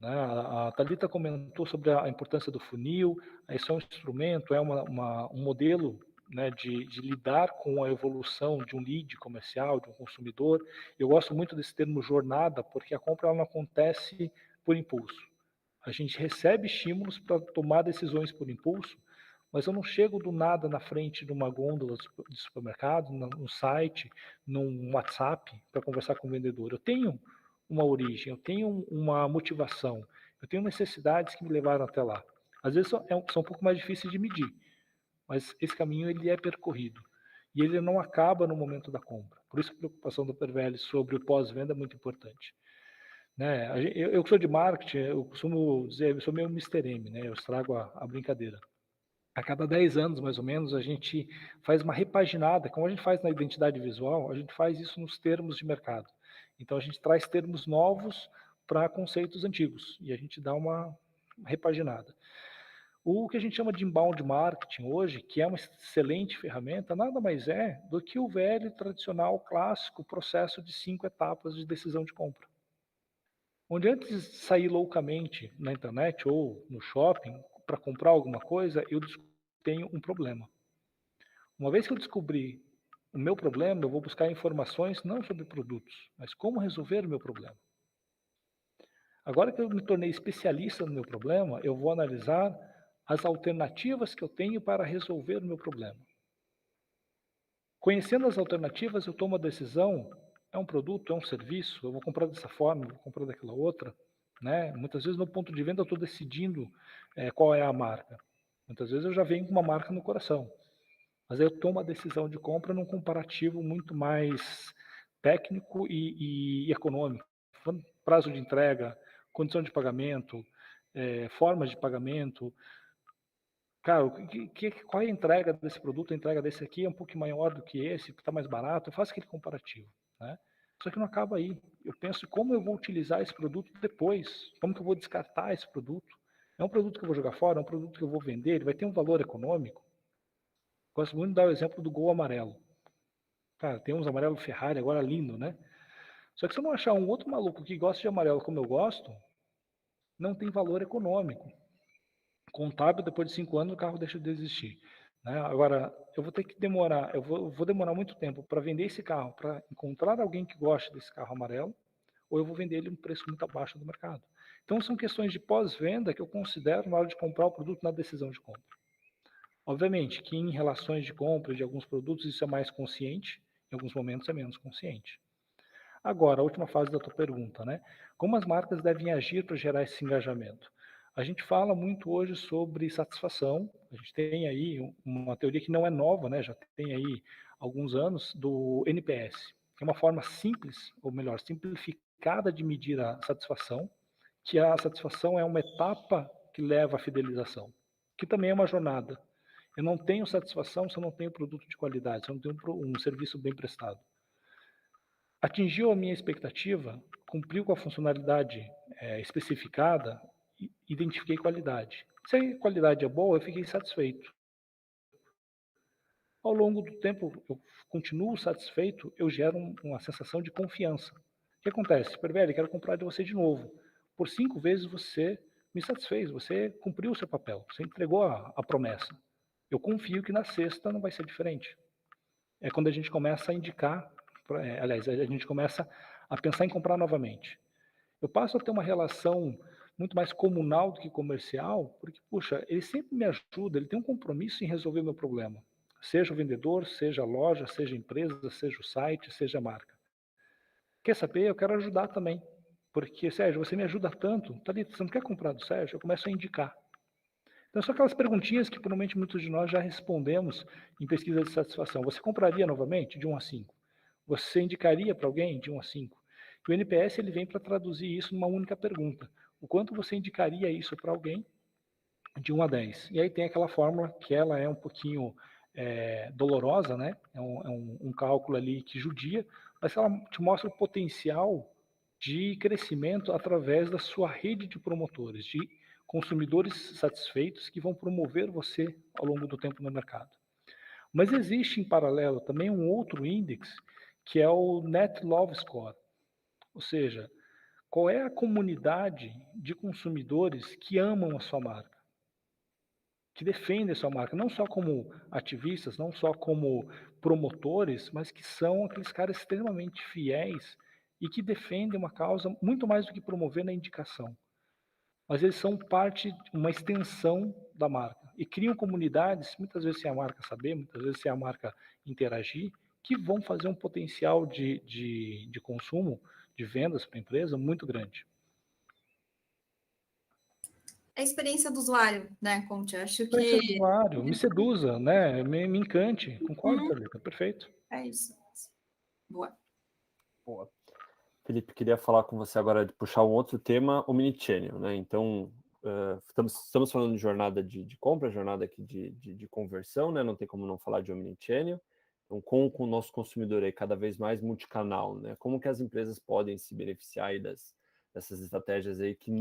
Speaker 4: A Thalita comentou sobre a importância do funil, isso é um instrumento, é um modelo de lidar com a evolução de um lead comercial, de um consumidor. Eu gosto muito desse termo jornada, porque a compra ela não acontece por impulso. A gente recebe estímulos para tomar decisões por impulso, mas eu não chego do nada na frente de uma gôndola de supermercado, num site, num WhatsApp, para conversar com o vendedor. Eu tenho uma origem, eu tenho uma motivação, eu tenho necessidades que me levaram até lá. Às vezes são um pouco mais difíceis de medir, mas esse caminho ele é percorrido e ele não acaba no momento da compra. Por isso a preocupação do Pervelli sobre o pós-venda é muito importante. Eu que sou de marketing, eu costumo dizer, eu sou meio Mr. M, eu estrago a brincadeira. A cada 10 anos, mais ou menos, a gente faz uma repaginada, como a gente faz na identidade visual, a gente faz isso nos termos de mercado. Então, a gente traz termos novos para conceitos antigos e a gente dá uma repaginada. O que a gente chama de inbound marketing hoje, que é uma excelente ferramenta, nada mais é do que o velho, tradicional, clássico processo de 5 etapas de decisão de compra. Onde antes de sair loucamente na internet ou no shopping para comprar alguma coisa, eu tenho um problema. Uma vez que eu descobri o meu problema, eu vou buscar informações não sobre produtos, mas como resolver o meu problema. Agora que eu me tornei especialista no meu problema, eu vou analisar as alternativas que eu tenho para resolver o meu problema. Conhecendo as alternativas, eu tomo a decisão, é um produto, é um serviço, eu vou comprar dessa forma, eu vou comprar daquela outra. Muitas vezes no ponto de venda eu estou decidindo qual é a marca. Muitas vezes eu já venho com uma marca no coração. Mas aí eu tomo a decisão de compra num comparativo muito mais técnico e econômico. Prazo de entrega, condição de pagamento, formas de pagamento. Cara, qual é a entrega desse produto? A entrega desse aqui é um pouco maior do que esse, que está mais barato. Eu faço aquele comparativo. Só que não acaba aí. Eu penso como eu vou utilizar esse produto depois. Como que eu vou descartar esse produto? É um produto que eu vou jogar fora? É um produto que eu vou vender? Ele vai ter um valor econômico? Gosto muito de dar o exemplo do Gol amarelo. Cara, tem uns amarelo Ferrari agora lindo, né? Só que se eu não achar um outro maluco que gosta de amarelo como eu gosto, não tem valor econômico. Contábil, depois de 5 anos, o carro deixa de existir. Agora, eu vou ter que demorar, eu vou demorar muito tempo para vender esse carro, para encontrar alguém que goste desse carro amarelo, ou eu vou vender ele um preço muito abaixo do mercado. Então, são questões de pós-venda que eu considero na hora de comprar o produto na decisão de compra. Obviamente que em relações de compra de alguns produtos isso é mais consciente, em alguns momentos é menos consciente. Agora, a última fase da tua pergunta, Como as marcas devem agir para gerar esse engajamento? A gente fala muito hoje sobre satisfação, a gente tem aí uma teoria que não é nova, já tem aí alguns anos, do NPS, que é uma forma simples, ou melhor, simplificada de medir a satisfação, que a satisfação é uma etapa que leva à fidelização. que também é uma jornada. Eu não tenho satisfação se eu não tenho produto de qualidade, se eu não tenho um serviço bem prestado. Atingiu a minha expectativa, cumpriu com a funcionalidade especificada, identifiquei qualidade. Se a qualidade é boa, eu fiquei satisfeito. Ao longo do tempo, eu continuo satisfeito, eu gero uma sensação de confiança. O que acontece? Pervelli, quero comprar de você de novo. Por 5 vezes você me satisfez, você cumpriu o seu papel, você entregou a promessa. Eu confio que na sexta não vai ser diferente. É quando a gente começa a indicar, aliás, a gente começa a pensar em comprar novamente. Eu passo a ter uma relação muito mais comunal do que comercial, porque, puxa, ele sempre me ajuda, ele tem um compromisso em resolver o meu problema. Seja o vendedor, seja a loja, seja a empresa, seja o site, seja a marca. Quer saber? Eu quero ajudar também. Porque, Sérgio, você me ajuda tanto, Thalita, você não quer comprar do Sérgio? Eu começo a indicar. Então, são aquelas perguntinhas que provavelmente muitos de nós já respondemos em pesquisa de satisfação. Você compraria novamente? De 1 a 5. Você indicaria para alguém? De 1 a 5. E o NPS ele vem para traduzir isso numa única pergunta. O quanto você indicaria isso para alguém? De 1 a 10. E aí tem aquela fórmula que ela é um pouquinho dolorosa, né? É um cálculo ali que judia, mas ela te mostra o potencial de crescimento através da sua rede de promotores, de consumidores satisfeitos que vão promover você ao longo do tempo no mercado. Mas existe em paralelo também um outro índice, que é o Net Love Score, ou seja, qual é a comunidade de consumidores que amam a sua marca, que defendem a sua marca, não só como ativistas, não só como promotores, mas que são aqueles caras extremamente fiéis e que defendem uma causa muito mais do que promover na indicação. Mas eles são parte, uma extensão da marca. E criam comunidades, muitas vezes sem a marca saber, muitas vezes sem a marca interagir, que vão fazer um potencial de consumo, de vendas para a empresa muito grande.
Speaker 2: A experiência do usuário, né, Conte? Acho que...
Speaker 4: Experiência do usuário, me seduza, né? Me encante. Concordo, Thalita, perfeito.
Speaker 2: É isso. Boa.
Speaker 1: Boa. Felipe, queria falar com você agora de puxar um outro tema, o Omnichannel, né? Então, estamos falando de jornada de compra, jornada aqui de conversão, né? Não tem como não falar de Omnichannel. Então, com o nosso consumidor aí cada vez mais multicanal, né? Como que as empresas podem se beneficiar aí dessas estratégias aí que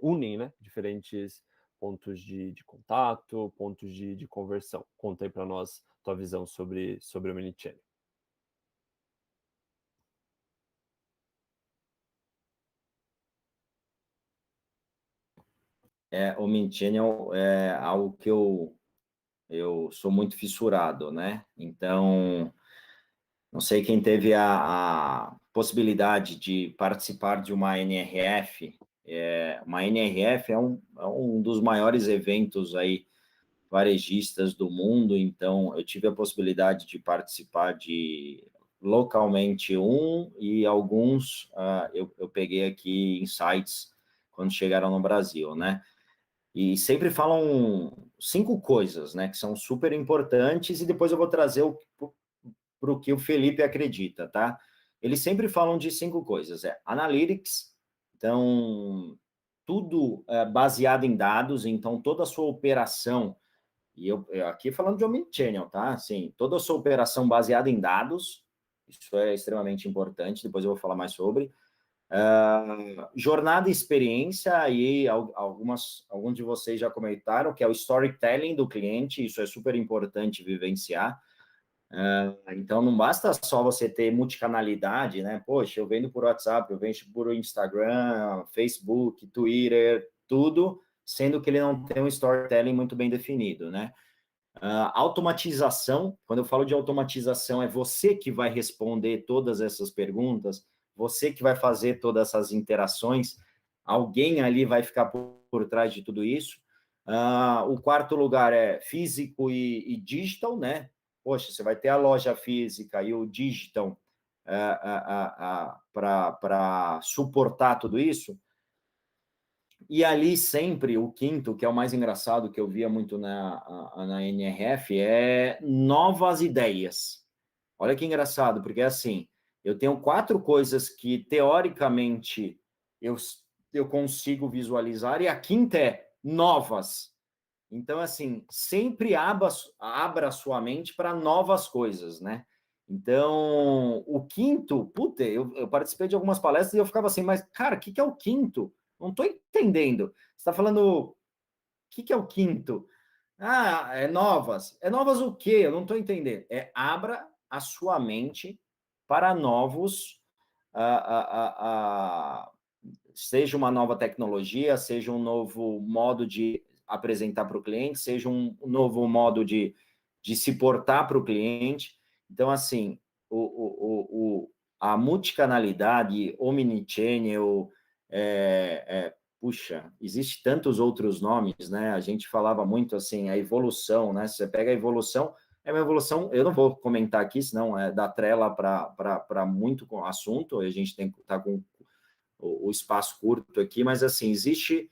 Speaker 1: unem, né? Diferentes pontos de contato, pontos de conversão. Conta aí para nós tua visão sobre o Omnichannel.
Speaker 3: O Omnichannel é algo que eu sou muito fissurado, né? Então, não sei quem teve a possibilidade de participar de uma NRF. Uma NRF é um dos maiores eventos aí varejistas do mundo, então eu tive a possibilidade de participar de localmente e alguns eu peguei aqui em sites quando chegaram no Brasil, né? E sempre falam 5 coisas, né, que são super importantes, e depois eu vou trazer para o que o Felipe acredita, tá? Eles sempre falam de 5 coisas, Analytics, então, tudo baseado em dados, então toda a sua operação, e eu aqui falando de Omnichannel, tá? Assim, toda a sua operação baseada em dados, isso é extremamente importante, depois eu vou falar mais sobre. Jornada e experiência, aí alguns de vocês já comentaram, que é o storytelling do cliente, isso é super importante vivenciar. Então, não basta só você ter multicanalidade, né? Poxa, eu vendo por WhatsApp, eu vendo por Instagram, Facebook, Twitter, tudo, sendo que ele não tem um storytelling muito bem definido, né? Automatização, quando eu falo de automatização, é você que vai responder todas essas perguntas, você que vai fazer todas essas interações, alguém ali vai ficar por trás de tudo isso. O quarto lugar é físico e digital, né? Poxa, você vai ter a loja física e o digital para suportar tudo isso. E ali sempre, o quinto, que é o mais engraçado, que eu via muito na NRF, é novas ideias. Olha que engraçado, porque assim, eu tenho 4 coisas que, teoricamente, eu consigo visualizar, e a quinta é novas. Então, assim, sempre abra a sua mente para novas coisas, né? Então, o quinto, puta, eu participei de algumas palestras e eu ficava assim, mas, cara, o que é o quinto? Não estou entendendo. Você está falando, o que é o quinto? Ah, é novas. É novas o quê? Eu não estou entendendo. É abra a sua mente para novos, seja uma nova tecnologia, seja um novo modo de apresentar para o cliente, seja um novo modo de se portar para o cliente. Então, assim, a multicanalidade, omnichannel, puxa, existe tantos outros nomes, né? A gente falava muito assim, a evolução, né? Se você pega a evolução, é uma evolução, eu não vou comentar aqui, senão é da trela para muito assunto, a gente tem que estar com o espaço curto aqui, mas assim, existe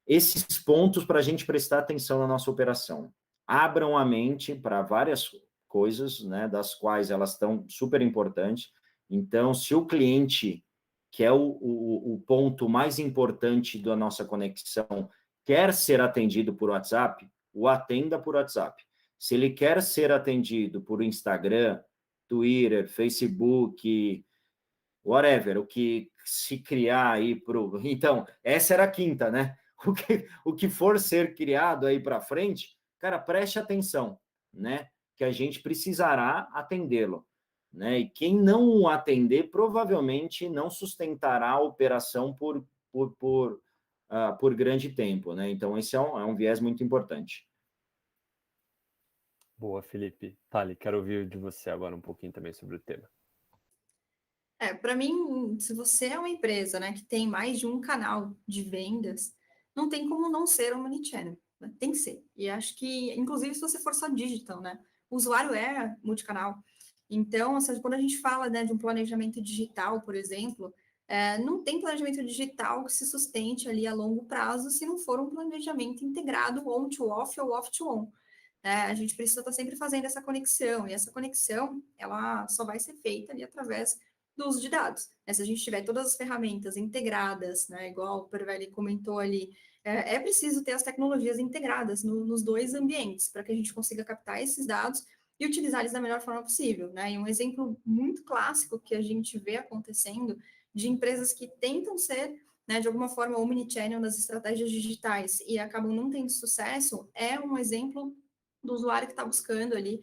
Speaker 3: esses pontos para a gente prestar atenção na nossa operação. Abram a mente para várias coisas, né, das quais elas estão super importantes. Então, se o cliente, que é o ponto mais importante da nossa conexão, quer ser atendido por WhatsApp, o atenda por WhatsApp. Se ele quer ser atendido por Instagram, Twitter, Facebook, whatever, o que se criar aí pro. Então, essa era a quinta, né? O que for ser criado aí para frente, cara, preste atenção, né? Que a gente precisará atendê-lo, né? E quem não o atender provavelmente não sustentará a operação por grande tempo, né? Então, esse é um viés muito importante.
Speaker 1: Boa, Felipe. Thali, quero ouvir de você agora um pouquinho também sobre o tema.
Speaker 2: Para mim, se você é uma empresa, né, que tem mais de um canal de vendas, não tem como não ser um omnichannel, né? Tem que ser. E acho que, inclusive, se você for só digital, né, o usuário é multicanal. Então, quando a gente fala, né, de um planejamento digital, por exemplo, não tem planejamento digital que se sustente ali a longo prazo se não for um planejamento integrado on-to-off ou off-to-on. A gente precisa estar sempre fazendo essa conexão, e essa conexão, ela só vai ser feita ali através do uso de dados. Se a gente tiver todas as ferramentas integradas, né, igual o Pervelli comentou ali, é preciso ter as tecnologias integradas nos dois ambientes, para que a gente consiga captar esses dados e utilizar eles da melhor forma possível, né? E um exemplo muito clássico que a gente vê acontecendo de empresas que tentam ser, né, de alguma forma, omnichannel nas estratégias digitais e acabam não tendo sucesso, é um exemplo do usuário que está buscando ali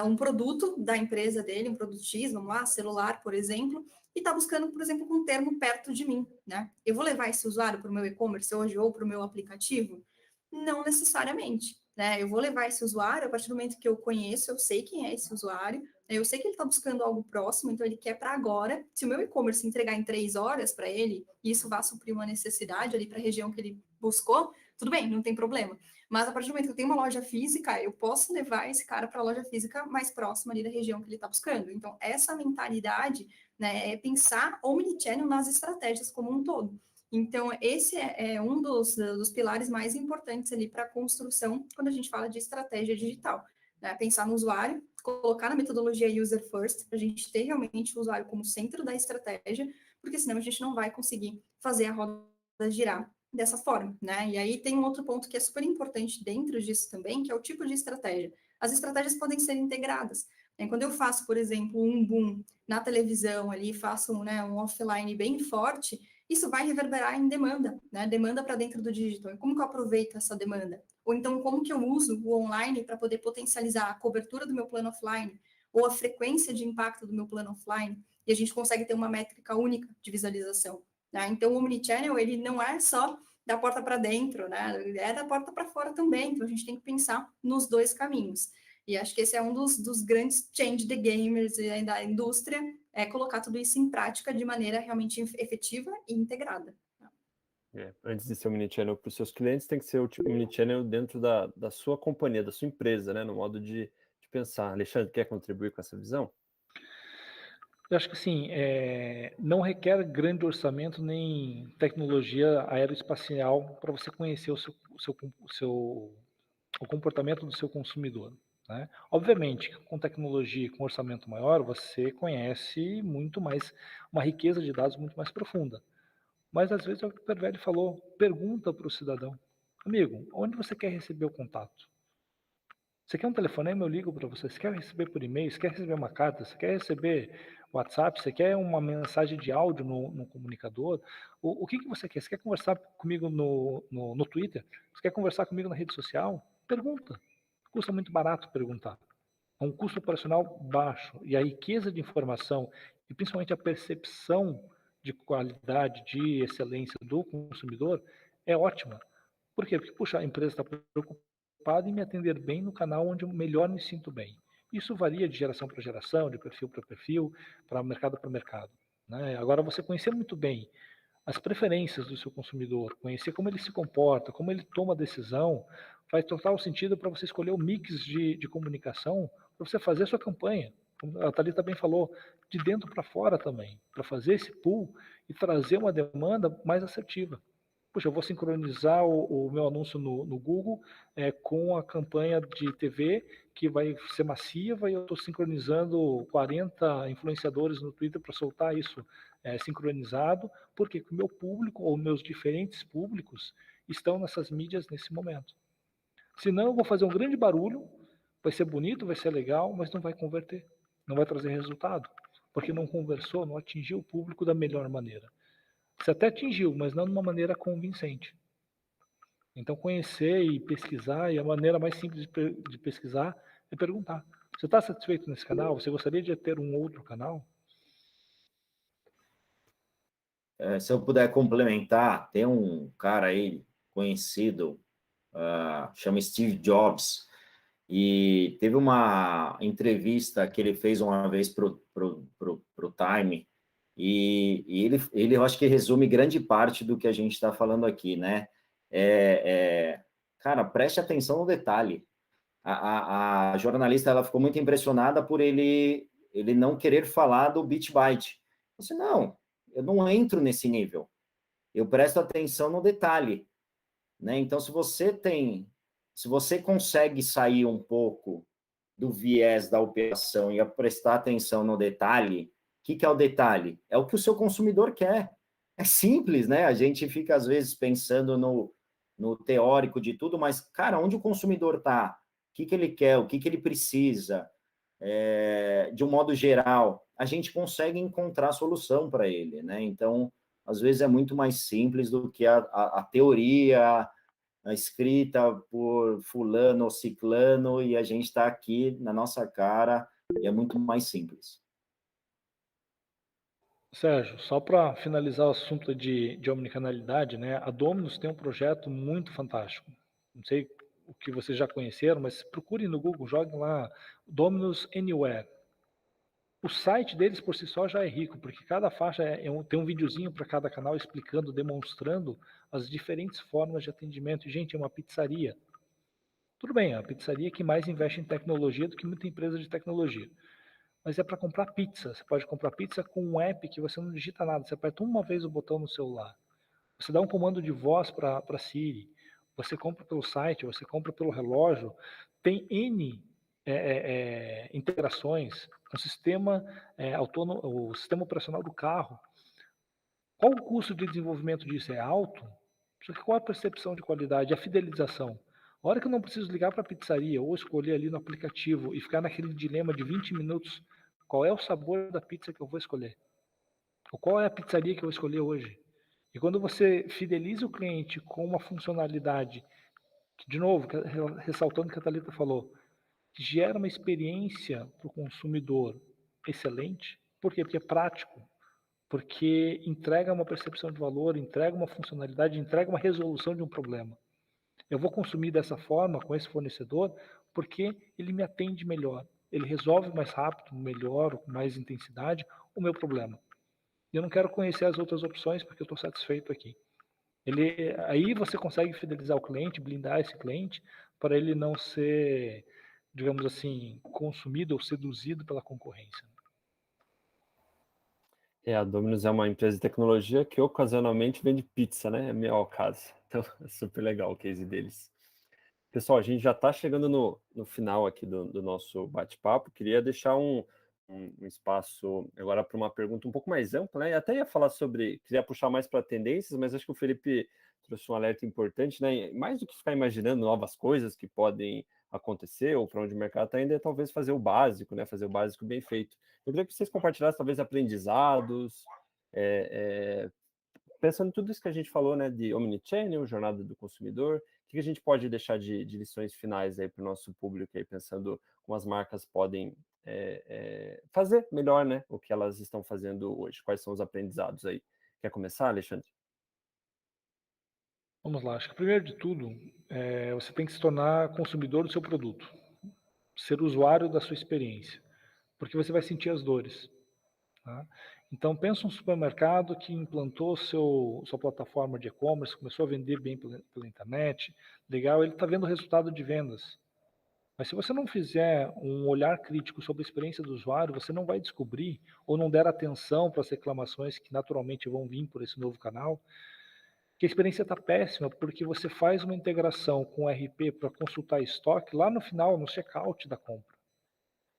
Speaker 2: um produto da empresa dele, um produto X, vamos lá, celular, por exemplo, e está buscando, por exemplo, um termo perto de mim, né? Eu vou levar esse usuário para o meu e-commerce hoje ou para o meu aplicativo? Não necessariamente, né? Eu vou levar esse usuário a partir do momento que eu conheço, eu sei quem é esse usuário, eu sei que ele está buscando algo próximo, então ele quer para agora. Se o meu e-commerce entregar em 3 horas para ele, e isso vai suprir uma necessidade ali para a região que ele buscou, tudo bem, não tem problema. Mas a partir do momento que eu tenho uma loja física, eu posso levar esse cara para a loja física mais próxima ali da região que ele está buscando. Então, essa mentalidade, né, é pensar omnichannel nas estratégias como um todo. Então, esse é um dos pilares mais importantes ali para a construção quando a gente fala de estratégia digital. Né? Pensar no usuário, colocar na metodologia user first, para a gente ter realmente o usuário como centro da estratégia, porque senão a gente não vai conseguir fazer a roda girar dessa forma, né? E aí tem um outro ponto que é super importante dentro disso também, que é o tipo de estratégia. As estratégias podem ser integradas. Quando eu faço, por exemplo, um boom na televisão ali, faço, né, um offline bem forte, isso vai reverberar em demanda, né? Demanda para dentro do digital. E como que eu aproveito essa demanda? Ou então, como que eu uso o online para poder potencializar a cobertura do meu plano offline ou a frequência de impacto do meu plano offline? E a gente consegue ter uma métrica única de visualização. Né? Então, o Omnichannel, ele não é só da porta para dentro, né? É da porta para fora também. Então, a gente tem que pensar nos dois caminhos. E acho que esse é um dos grandes change the gamers da indústria, é colocar tudo isso em prática de maneira realmente efetiva e integrada.
Speaker 1: Antes de ser omnichannel para os seus clientes, tem que ser o omnichannel dentro da sua companhia, da sua empresa, né? No modo de pensar. Alexandre, quer contribuir com essa visão?
Speaker 4: Eu acho que assim, não requer grande orçamento nem tecnologia aeroespacial para você conhecer o comportamento do seu consumidor. Né? Obviamente, com tecnologia e com orçamento maior, você conhece muito mais, uma riqueza de dados muito mais profunda. Mas às vezes é o que o Pervelli falou, pergunta para o cidadão. Amigo, onde você quer receber o contato? Você quer um telefonema? Eu ligo para você. Você quer receber por e-mail? Você quer receber uma carta? Você quer receber WhatsApp? Você quer uma mensagem de áudio no comunicador? O que que você quer? Você quer conversar comigo no Twitter? Você quer conversar comigo na rede social? Pergunta. Custa muito barato perguntar. É um custo operacional baixo. E a riqueza de informação, e principalmente a percepção de qualidade, de excelência do consumidor, é ótima. Por quê? Porque, puxa, a empresa está preocupada em me atender bem no canal onde eu melhor me sinto bem. Isso varia de geração para geração, de perfil para perfil, para mercado, né? Agora, você conhecer muito bem as preferências do seu consumidor, conhecer como ele se comporta, como ele toma decisão, faz total sentido para você escolher o mix de comunicação para você fazer a sua campanha. Como a Thalita bem falou, de dentro para fora também, para fazer esse pool e trazer uma demanda mais assertiva. Puxa, eu vou sincronizar o meu anúncio no Google com a campanha de TV que vai ser massiva e eu estou sincronizando 40 influenciadores no Twitter para soltar isso sincronizado, porque o meu público ou meus diferentes públicos estão nessas mídias nesse momento. Senão eu vou fazer um grande barulho, vai ser bonito, vai ser legal, mas não vai converter, não vai trazer resultado, porque não conversou, não atingiu o público da melhor maneira. Você até atingiu, mas não de uma maneira convincente. Então, conhecer e pesquisar, e a maneira mais simples de pesquisar é perguntar. Você está satisfeito nesse canal? Você gostaria de ter um outro canal?
Speaker 3: Se eu puder complementar, tem um cara aí conhecido, chama Steve Jobs, e teve uma entrevista que ele fez uma vez para o Time, e ele eu acho que resume grande parte do que a gente está falando aqui, né? Cara, preste atenção no detalhe. A jornalista ela ficou muito impressionada por ele não querer falar do Bit Byte. Eu disse, não, eu não entro nesse nível. Eu presto atenção no detalhe, né? Então, se você consegue sair um pouco do viés da operação e prestar atenção no detalhe, o que é o detalhe? É o que o seu consumidor quer. É simples, né? A gente fica, às vezes, pensando no teórico de tudo, mas, cara, onde o consumidor está? O que ele quer? O que ele precisa? De um modo geral, a gente consegue encontrar solução para ele, né? Então, às vezes é muito mais simples do que a teoria, a escrita por fulano ou ciclano, e a gente está aqui na nossa cara, e é muito mais simples.
Speaker 4: Sérgio, só para finalizar o assunto de omnicanalidade, né? A Dominus tem um projeto muito fantástico. Não sei o que vocês já conheceram, mas procurem no Google, joguem lá Dominus Anywhere. O site deles por si só já é rico, porque cada faixa tem um videozinho para cada canal explicando, demonstrando as diferentes formas de atendimento. E, gente, é uma pizzaria. Tudo bem, é a pizzaria que mais investe em tecnologia do que muita empresa de tecnologia. Mas é para comprar pizza. Você pode comprar pizza com um app que você não digita nada. Você aperta uma vez o botão no celular. Você dá um comando de voz para Siri. Você compra pelo site, você compra pelo relógio. Tem N integrações com o sistema autônomo, o sistema operacional do carro. Qual o custo de desenvolvimento disso? É alto? Só que qual a percepção de qualidade, a fidelização? A hora que eu não preciso ligar para a pizzaria ou escolher ali no aplicativo e ficar naquele dilema de 20 minutos, qual é o sabor da pizza que eu vou escolher? Ou qual é a pizzaria que eu vou escolher hoje? E quando você fideliza o cliente com uma funcionalidade, que, de novo, ressaltando o que a Thalita falou, que gera uma experiência para o consumidor excelente, por quê? Porque é prático, porque entrega uma percepção de valor, entrega uma funcionalidade, entrega uma resolução de um problema. Eu vou consumir dessa forma, com esse fornecedor, porque ele me atende melhor. Ele resolve mais rápido, melhor, com mais intensidade, o meu problema. Eu não quero conhecer as outras opções porque eu estou satisfeito aqui. Aí você consegue fidelizar o cliente, blindar esse cliente, para ele não ser, digamos assim, consumido ou seduzido pela concorrência.
Speaker 1: A Domino's é uma empresa de tecnologia que ocasionalmente vende pizza, né? É meu caso. Então, é super legal o case deles. Pessoal, a gente já está chegando no final aqui do nosso bate-papo. Queria deixar um espaço agora para uma pergunta um pouco mais ampla, né? Eu até ia falar queria puxar mais para tendências, mas acho que o Felipe trouxe um alerta importante, né? Mais do que ficar imaginando novas coisas que podem acontecer ou para onde o mercado está indo, é talvez fazer o básico, né? Fazer o básico bem feito. Eu queria que vocês compartilhassem talvez aprendizados, pensando em tudo isso que a gente falou, né? De omnichannel, jornada do consumidor, o que a gente pode deixar de lições finais aí para o nosso público aí, pensando como as marcas podem fazer melhor, né? O que elas estão fazendo hoje. Quais são os aprendizados aí? Quer começar, Alexandre?
Speaker 4: Vamos lá, acho que primeiro de tudo, você tem que se tornar consumidor do seu produto, ser usuário da sua experiência, porque você vai sentir as dores. Tá? Então, pensa um supermercado que implantou sua plataforma de e-commerce, começou a vender bem pela internet, legal, ele está vendo o resultado de vendas. Mas se você não fizer um olhar crítico sobre a experiência do usuário, você não vai descobrir, ou não der atenção para as reclamações que naturalmente vão vir por esse novo canal, que a experiência está péssima, porque você faz uma integração com o RP para consultar estoque lá no final, no checkout da compra.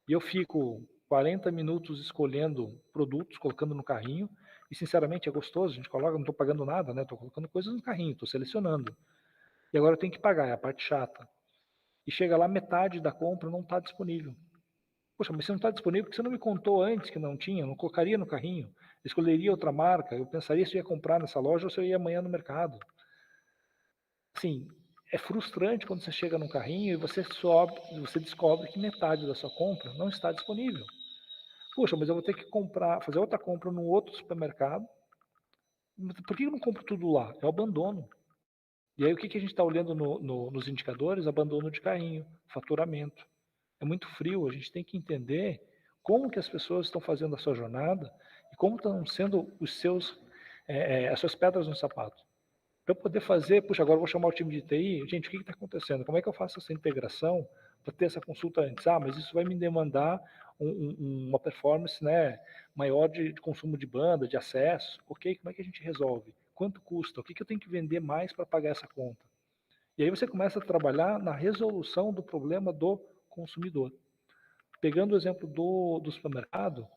Speaker 4: E eu fico 40 minutos escolhendo produtos, colocando no carrinho, e sinceramente é gostoso, a gente coloca, não estou pagando nada, né? Estou colocando coisas no carrinho, estou selecionando. E agora eu tenho que pagar, é a parte chata. E chega lá, metade da compra não está disponível. Poxa, mas você não está disponível porque você não me contou antes que não tinha, eu não colocaria no carrinho. Eu escolheria outra marca, eu pensaria se eu ia comprar nessa loja ou se eu ia amanhã no mercado. Assim, é frustrante quando você chega num carrinho e você descobre que metade da sua compra não está disponível. Poxa, mas eu vou ter que fazer outra compra num outro supermercado. Por que eu não compro tudo lá? Eu abandono. E aí o que a gente está olhando nos indicadores? Abandono de carrinho, faturamento. É muito frio, a gente tem que entender como que as pessoas estão fazendo a sua jornada e como estão sendo as suas pedras no sapato. Para eu poder fazer, puxa, agora eu vou chamar o time de TI, gente, o que está acontecendo? Como é que eu faço essa integração para ter essa consulta antes? Mas isso vai me demandar uma performance, né, maior de consumo de banda, de acesso. Ok, como é que a gente resolve? Quanto custa? O que eu tenho que vender mais para pagar essa conta? E aí você começa a trabalhar na resolução do problema do consumidor. Pegando o exemplo do supermercado,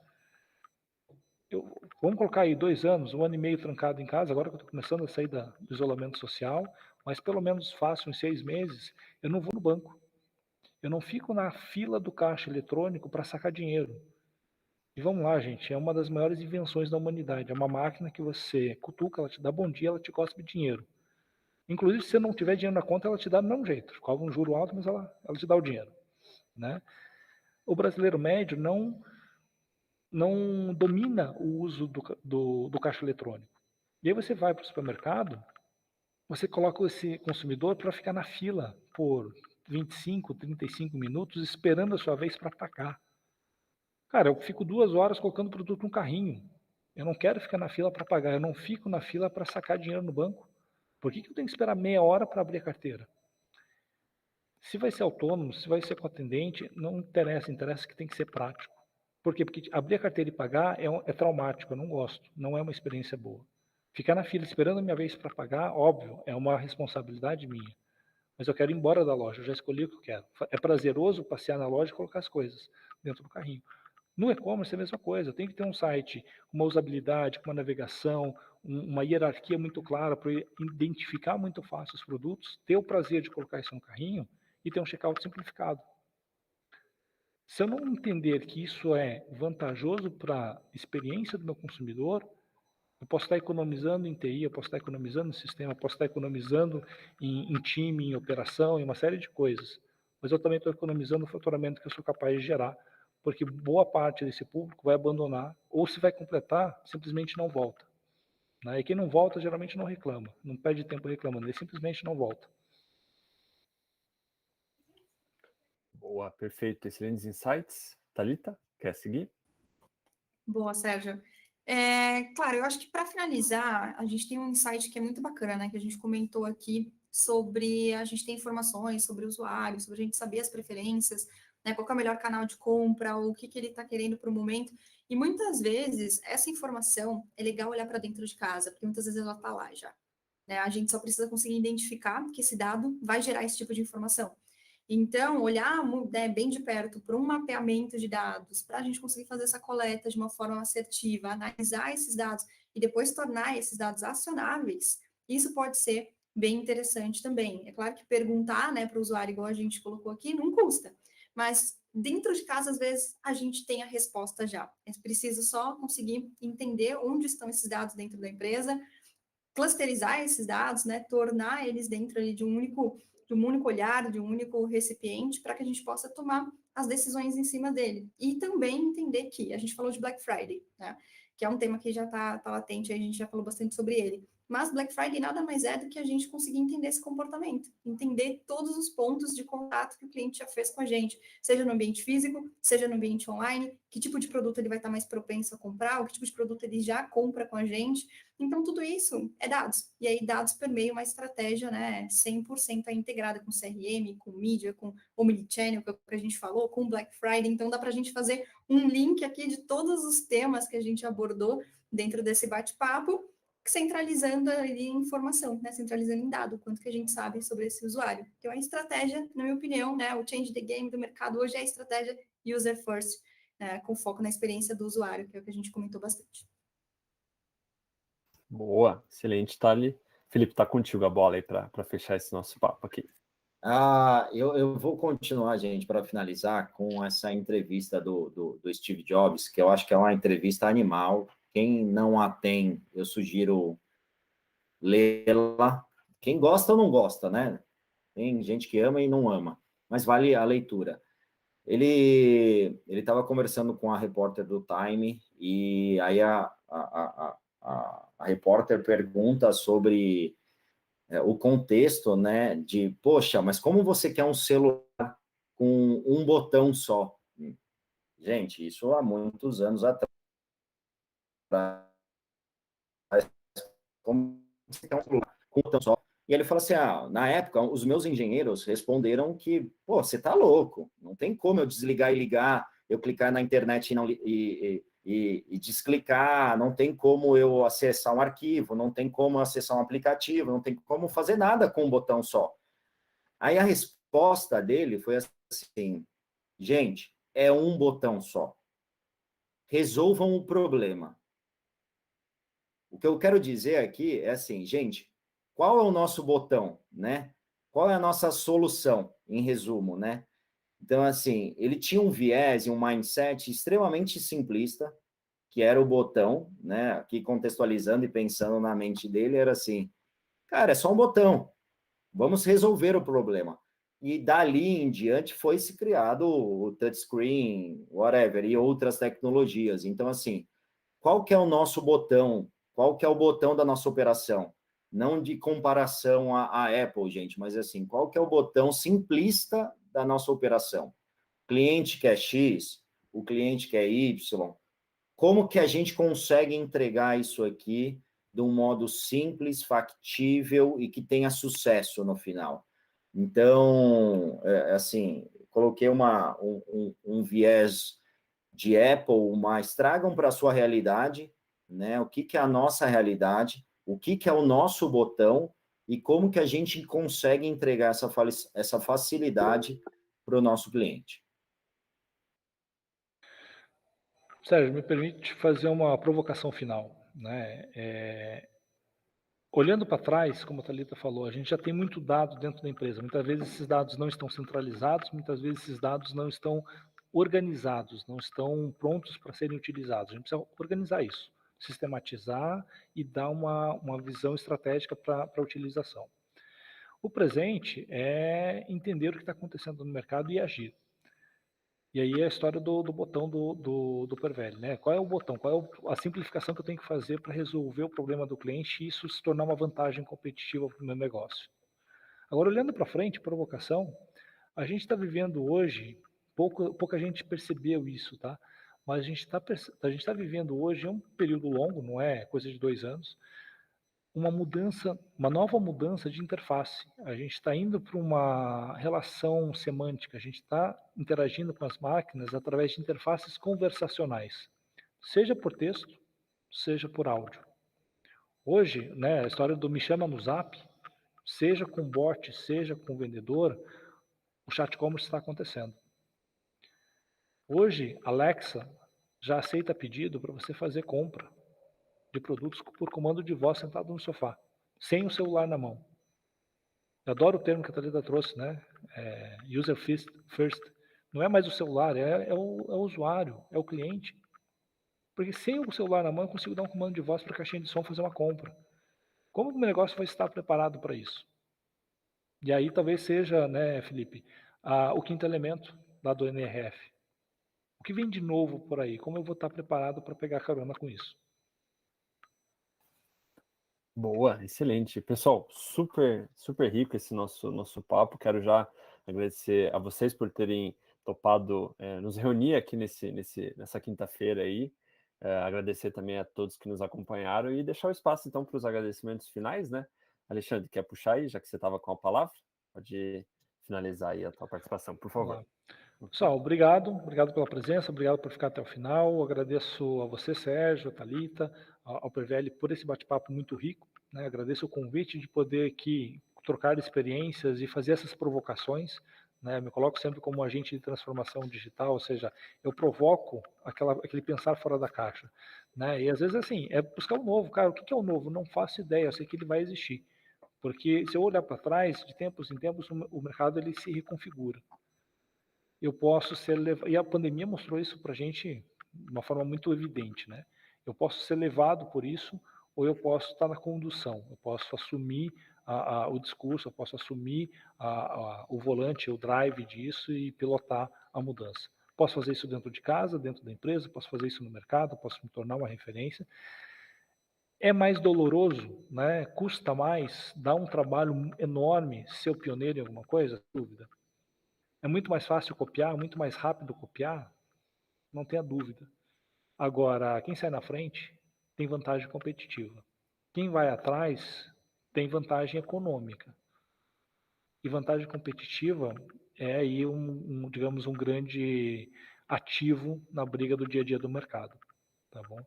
Speaker 4: vamos colocar aí 2 anos, 1 ano e meio trancado em casa, agora que eu estou começando a sair do isolamento social, mas pelo menos faço em 6 meses, eu não vou no banco. Eu não fico na fila do caixa eletrônico para sacar dinheiro. E vamos lá, gente, é uma das maiores invenções da humanidade. É uma máquina que você cutuca, ela te dá bom dia, ela te cospe dinheiro. Inclusive, se você não tiver dinheiro na conta, ela te dá do mesmo jeito. Cobra um juro alto, mas ela te dá o dinheiro. Né? O brasileiro médio não domina o uso do caixa eletrônico. E aí você vai para o supermercado, você coloca esse consumidor para ficar na fila por 25, 35 minutos esperando a sua vez para pagar. Cara, eu fico 2 horas colocando o produto no carrinho. Eu não quero ficar na fila para pagar, eu não fico na fila para sacar dinheiro no banco. Por que eu tenho que esperar meia hora para abrir a carteira? Se vai ser autônomo, se vai ser com atendente, não interessa, interessa que tem que ser prático. Por quê? Porque abrir a carteira e pagar é traumático, eu não gosto, não é uma experiência boa. Ficar na fila esperando a minha vez para pagar, óbvio, é uma responsabilidade minha. Mas eu quero ir embora da loja, eu já escolhi o que eu quero. É prazeroso passear na loja e colocar as coisas dentro do carrinho. No e-commerce é a mesma coisa, eu tenho que ter um site com uma usabilidade, com uma navegação, uma hierarquia muito clara para identificar muito fácil os produtos, ter o prazer de colocar isso no carrinho e ter um checkout simplificado. Se eu não entender que isso é vantajoso para a experiência do meu consumidor, eu posso estar economizando em TI, eu posso estar economizando no sistema, eu posso estar economizando em time, em operação, em uma série de coisas. Mas eu também estou economizando o faturamento que eu sou capaz de gerar, porque boa parte desse público vai abandonar, ou se vai completar, simplesmente não volta. Né? E quem não volta, geralmente não reclama, não perde tempo reclamando, ele simplesmente não volta.
Speaker 1: Boa, perfeito. Excelentes insights. Thalita, quer seguir?
Speaker 2: Boa, Sérgio. Claro, eu acho que para finalizar, a gente tem um insight que é muito bacana, né? Que a gente comentou aqui sobre a gente ter informações sobre o usuário, sobre a gente saber as preferências, né? Qual é o melhor canal de compra, o que ele está querendo para o momento. E muitas vezes essa informação é legal olhar para dentro de casa, porque muitas vezes ela está lá já. Né? A gente só precisa conseguir identificar que esse dado vai gerar esse tipo de informação. Então, olhar bem de perto para um mapeamento de dados, para a gente conseguir fazer essa coleta de uma forma assertiva, analisar esses dados e depois tornar esses dados acionáveis, isso pode ser bem interessante também. É claro que perguntar, né, para o usuário, igual a gente colocou aqui, não custa, mas dentro de casa, às vezes, a gente tem a resposta já. É preciso só conseguir entender onde estão esses dados dentro da empresa, clusterizar esses dados, né, tornar eles dentro ali de um único olhar, de um único recipiente, para que a gente possa tomar as decisões em cima dele. E também entender que a gente falou de Black Friday, né, que é um tema que já está latente, a gente já falou bastante sobre ele. Mas Black Friday nada mais é do que a gente conseguir entender esse comportamento, entender todos os pontos de contato que o cliente já fez com a gente, seja no ambiente físico, seja no ambiente online, que tipo de produto ele vai estar mais propenso a comprar, o que tipo de produto ele já compra com a gente. Então, tudo isso é dados. E aí, dados permeiam uma estratégia, né, 100% integrada com CRM, com mídia, com Omnichannel, que é o que a gente falou, com Black Friday. Então, dá para a gente fazer um link aqui de todos os temas que a gente abordou dentro desse bate-papo, centralizando ali informação, né, centralizando em dado, quanto que a gente sabe sobre esse usuário. Então, a estratégia, na minha opinião, né, o change the game do mercado hoje é a estratégia user first, né, com foco na experiência do usuário, que é o que a gente comentou bastante.
Speaker 1: Boa, excelente, Thali. Felipe, tá contigo a bola aí para fechar esse nosso papo aqui.
Speaker 3: Eu vou continuar, gente, para finalizar, com essa entrevista do Steve Jobs, que eu acho que é uma entrevista animal. Quem não a tem, eu sugiro lê-la. Quem gosta ou não gosta, né? Tem gente que ama e não ama, mas vale a leitura. Ele estava conversando com a repórter do Time, e aí a repórter pergunta sobre o contexto, né, de, poxa, mas como você quer um celular com um botão só? Gente, isso há muitos anos atrás. Como você quer um celular com um botão só? E ele falou assim, na época, os meus engenheiros responderam que, pô, você tá louco, não tem como eu desligar e ligar, eu clicar na internet e desclicar, não tem como eu acessar um arquivo, não tem como acessar um aplicativo, não tem como fazer nada com um botão só. Aí a resposta dele foi assim, gente, é um botão só. Resolvam o problema. O que eu quero dizer aqui é assim, gente, qual é o nosso botão, né? Qual é a nossa solução, em resumo, né? Então, assim, ele tinha um viés e um mindset extremamente simplista, que era o botão, né? Aqui contextualizando e pensando na mente dele, era assim, cara, é só um botão, vamos resolver o problema. E dali em diante foi se criado o touchscreen, whatever, e outras tecnologias. Então, assim, qual que é o nosso botão? Qual que é o botão da nossa operação? Não de comparação à Apple, gente, mas assim, qual que é o botão simplista da nossa operação? O cliente quer X, o cliente quer Y. Como que a gente consegue entregar isso aqui de um modo simples, factível e que tenha sucesso no final? Então, assim, coloquei um viés de Apple, mas tragam para a sua realidade, né? O que é a nossa realidade, o que é o nosso botão e como que a gente consegue entregar essa facilidade para o nosso cliente.
Speaker 4: Sérgio, me permite fazer uma provocação final, né? Olhando para trás, como a Thalita falou, a gente já tem muito dado dentro da empresa. Muitas vezes esses dados não estão centralizados, muitas vezes esses dados não estão organizados, não estão prontos para serem utilizados. A gente precisa organizar isso, sistematizar e dar uma visão estratégica para a utilização. O presente é entender o que está acontecendo no mercado e agir. E aí é a história do botão do Pervelli, né? Qual é o botão? Qual é a simplificação que eu tenho que fazer para resolver o problema do cliente e isso se tornar uma vantagem competitiva para o meu negócio? Agora, olhando para frente, provocação, a gente está vivendo hoje, pouca gente percebeu isso, tá? Mas a gente está vivendo hoje, é um período longo, não é coisa de 2 anos, uma nova mudança de interface. A gente está indo para uma relação semântica, a gente está interagindo com as máquinas através de interfaces conversacionais, seja por texto, seja por áudio. Hoje, né, a história do me chama no Zap, seja com bot, seja com vendedor, o chat commerce está acontecendo. Hoje, Alexa já aceita pedido para você fazer compra de produtos por comando de voz sentado no sofá, sem o celular na mão. Eu adoro o termo que a Thalita trouxe, né? User first. Não é mais o celular, é o usuário, é o cliente. Porque sem o celular na mão, eu consigo dar um comando de voz para a caixinha de som fazer uma compra. Como o meu negócio vai estar preparado para isso? E aí talvez seja, né, Felipe, o quinto elemento lá do NRF. O que vem de novo por aí? Como eu vou estar preparado para pegar carona com isso?
Speaker 1: Boa, excelente. Pessoal, super, super rico esse nosso papo. Quero já agradecer a vocês por terem topado nos reunir aqui nessa quinta-feira aí. Agradecer também a todos que nos acompanharam e deixar o espaço, então, para os agradecimentos finais, né? Alexandre, quer puxar aí, já que você estava com a palavra? Pode finalizar aí a tua participação, por favor.
Speaker 4: Olá. Pessoal, obrigado pela presença, obrigado por ficar até o final. Agradeço a você, Sérgio, a Thalita, ao PVL por esse bate-papo muito rico, né? Agradeço o convite de poder aqui trocar experiências e fazer essas provocações, né? Me coloco sempre como agente de transformação digital, ou seja, eu provoco aquele pensar fora da caixa, né? E às vezes assim, é buscar o novo, cara, o que é o novo? Não faço ideia, eu sei que ele vai existir. Porque se eu olhar para trás, de tempos em tempos, o mercado ele se reconfigura. Eu posso ser levado, e a pandemia mostrou isso para a gente de uma forma muito evidente, né? Eu posso ser levado por isso, ou eu posso estar na condução, eu posso assumir o discurso, eu posso assumir o volante, o drive disso e pilotar a mudança. Posso fazer isso dentro de casa, dentro da empresa, posso fazer isso no mercado, posso me tornar uma referência. É mais doloroso, né? Custa mais, dá um trabalho enorme ser o pioneiro em alguma coisa? Sem dúvida. É muito mais fácil copiar, muito mais rápido copiar? Não tenha dúvida. Agora, quem sai na frente tem vantagem competitiva. Quem vai atrás tem vantagem econômica. E vantagem competitiva é aí digamos, um grande ativo na briga do dia a dia do mercado. Tá bom?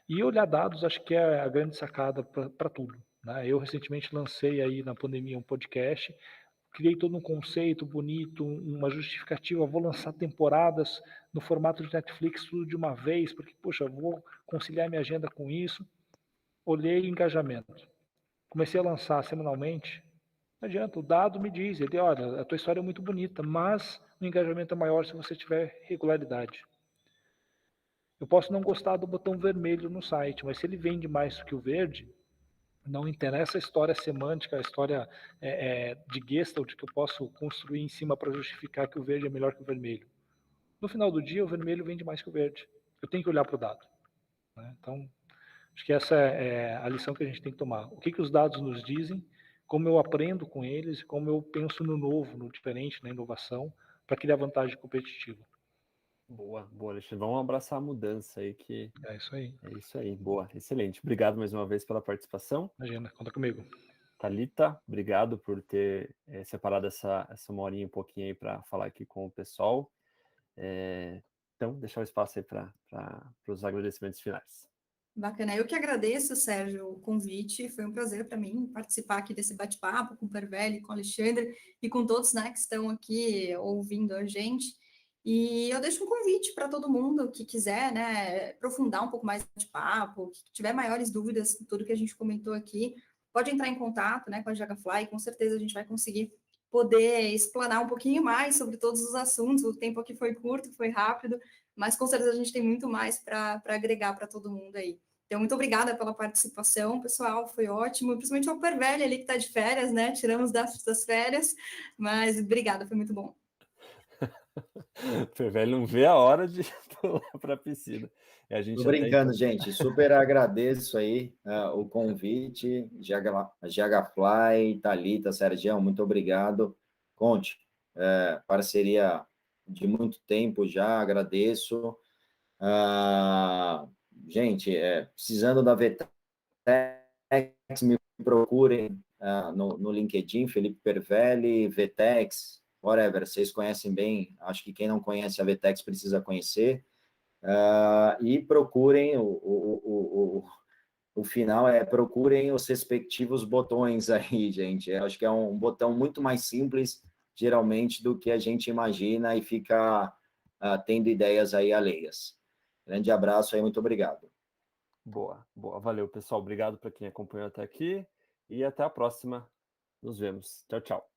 Speaker 4: E olhar dados, acho que é a grande sacada para tudo. Né? Eu recentemente lancei aí na pandemia um podcast, criei todo um conceito bonito, uma justificativa, vou lançar temporadas no formato de Netflix tudo de uma vez, porque, poxa, vou conciliar minha agenda com isso. Olhei engajamento. Comecei a lançar semanalmente. Não adianta, o dado me diz, ele, olha, a tua história é muito bonita, mas o engajamento é maior se você tiver regularidade. Eu posso não gostar do botão vermelho no site, mas se ele vende mais do que o verde, não interessa a história semântica, a história de Gestalt que eu posso construir em cima para justificar que o verde é melhor que o vermelho. No final do dia, o vermelho vende mais que o verde. Eu tenho que olhar para o dado. Né? Então, acho que essa é a lição que a gente tem que tomar. O que os dados nos dizem, como eu aprendo com eles, como eu penso no novo, no diferente, na inovação, para criar vantagem competitiva.
Speaker 1: Boa, Alexandre. Vamos abraçar a mudança aí, que
Speaker 4: É isso aí.
Speaker 1: é isso aí. Boa, excelente. Obrigado mais uma vez pela participação.
Speaker 4: Imagina, conta comigo.
Speaker 1: Thalita, obrigado por ter separado essa uma horinha um pouquinho aí para falar aqui com o pessoal. Então, deixar o espaço aí para os agradecimentos finais.
Speaker 2: Bacana. Eu que agradeço, Sérgio, o convite. Foi um prazer para mim participar aqui desse bate-papo com o Pervelli, com o Alexandre e com todos, né, que estão aqui ouvindo a gente. E eu deixo um convite para todo mundo que quiser, né, aprofundar um pouco mais o bate-papo, que tiver maiores dúvidas em tudo que a gente comentou aqui, pode entrar em contato, né, com a Jagafly. Com certeza a gente vai conseguir poder explanar um pouquinho mais sobre todos os assuntos. O tempo aqui foi curto, foi rápido, mas com certeza a gente tem muito mais para agregar para todo mundo aí. Então, muito obrigada pela participação, pessoal, foi ótimo, principalmente ao Pervelli ali que está de férias, né? Tiramos das férias, mas obrigada, foi muito bom.
Speaker 1: O Pervelli não vê a hora de pular para a piscina.
Speaker 3: A gente tô brincando, gente, super agradeço aí o convite, Jagafly, Thalita, Sergião, muito obrigado. Conte, parceria de muito tempo já, agradeço. Gente, precisando da VTEX, me procurem no LinkedIn, Felipe Pervelli, VTEX, whatever, vocês conhecem bem, acho que quem não conhece a VTEX precisa conhecer, e procurem, o final procurem os respectivos botões aí, gente, acho que é um botão muito mais simples, geralmente, do que a gente imagina e fica tendo ideias aí alheias. Grande abraço aí, muito obrigado.
Speaker 1: Boa, valeu, pessoal, obrigado para quem acompanhou até aqui e até a próxima. Nos vemos. Tchau, tchau.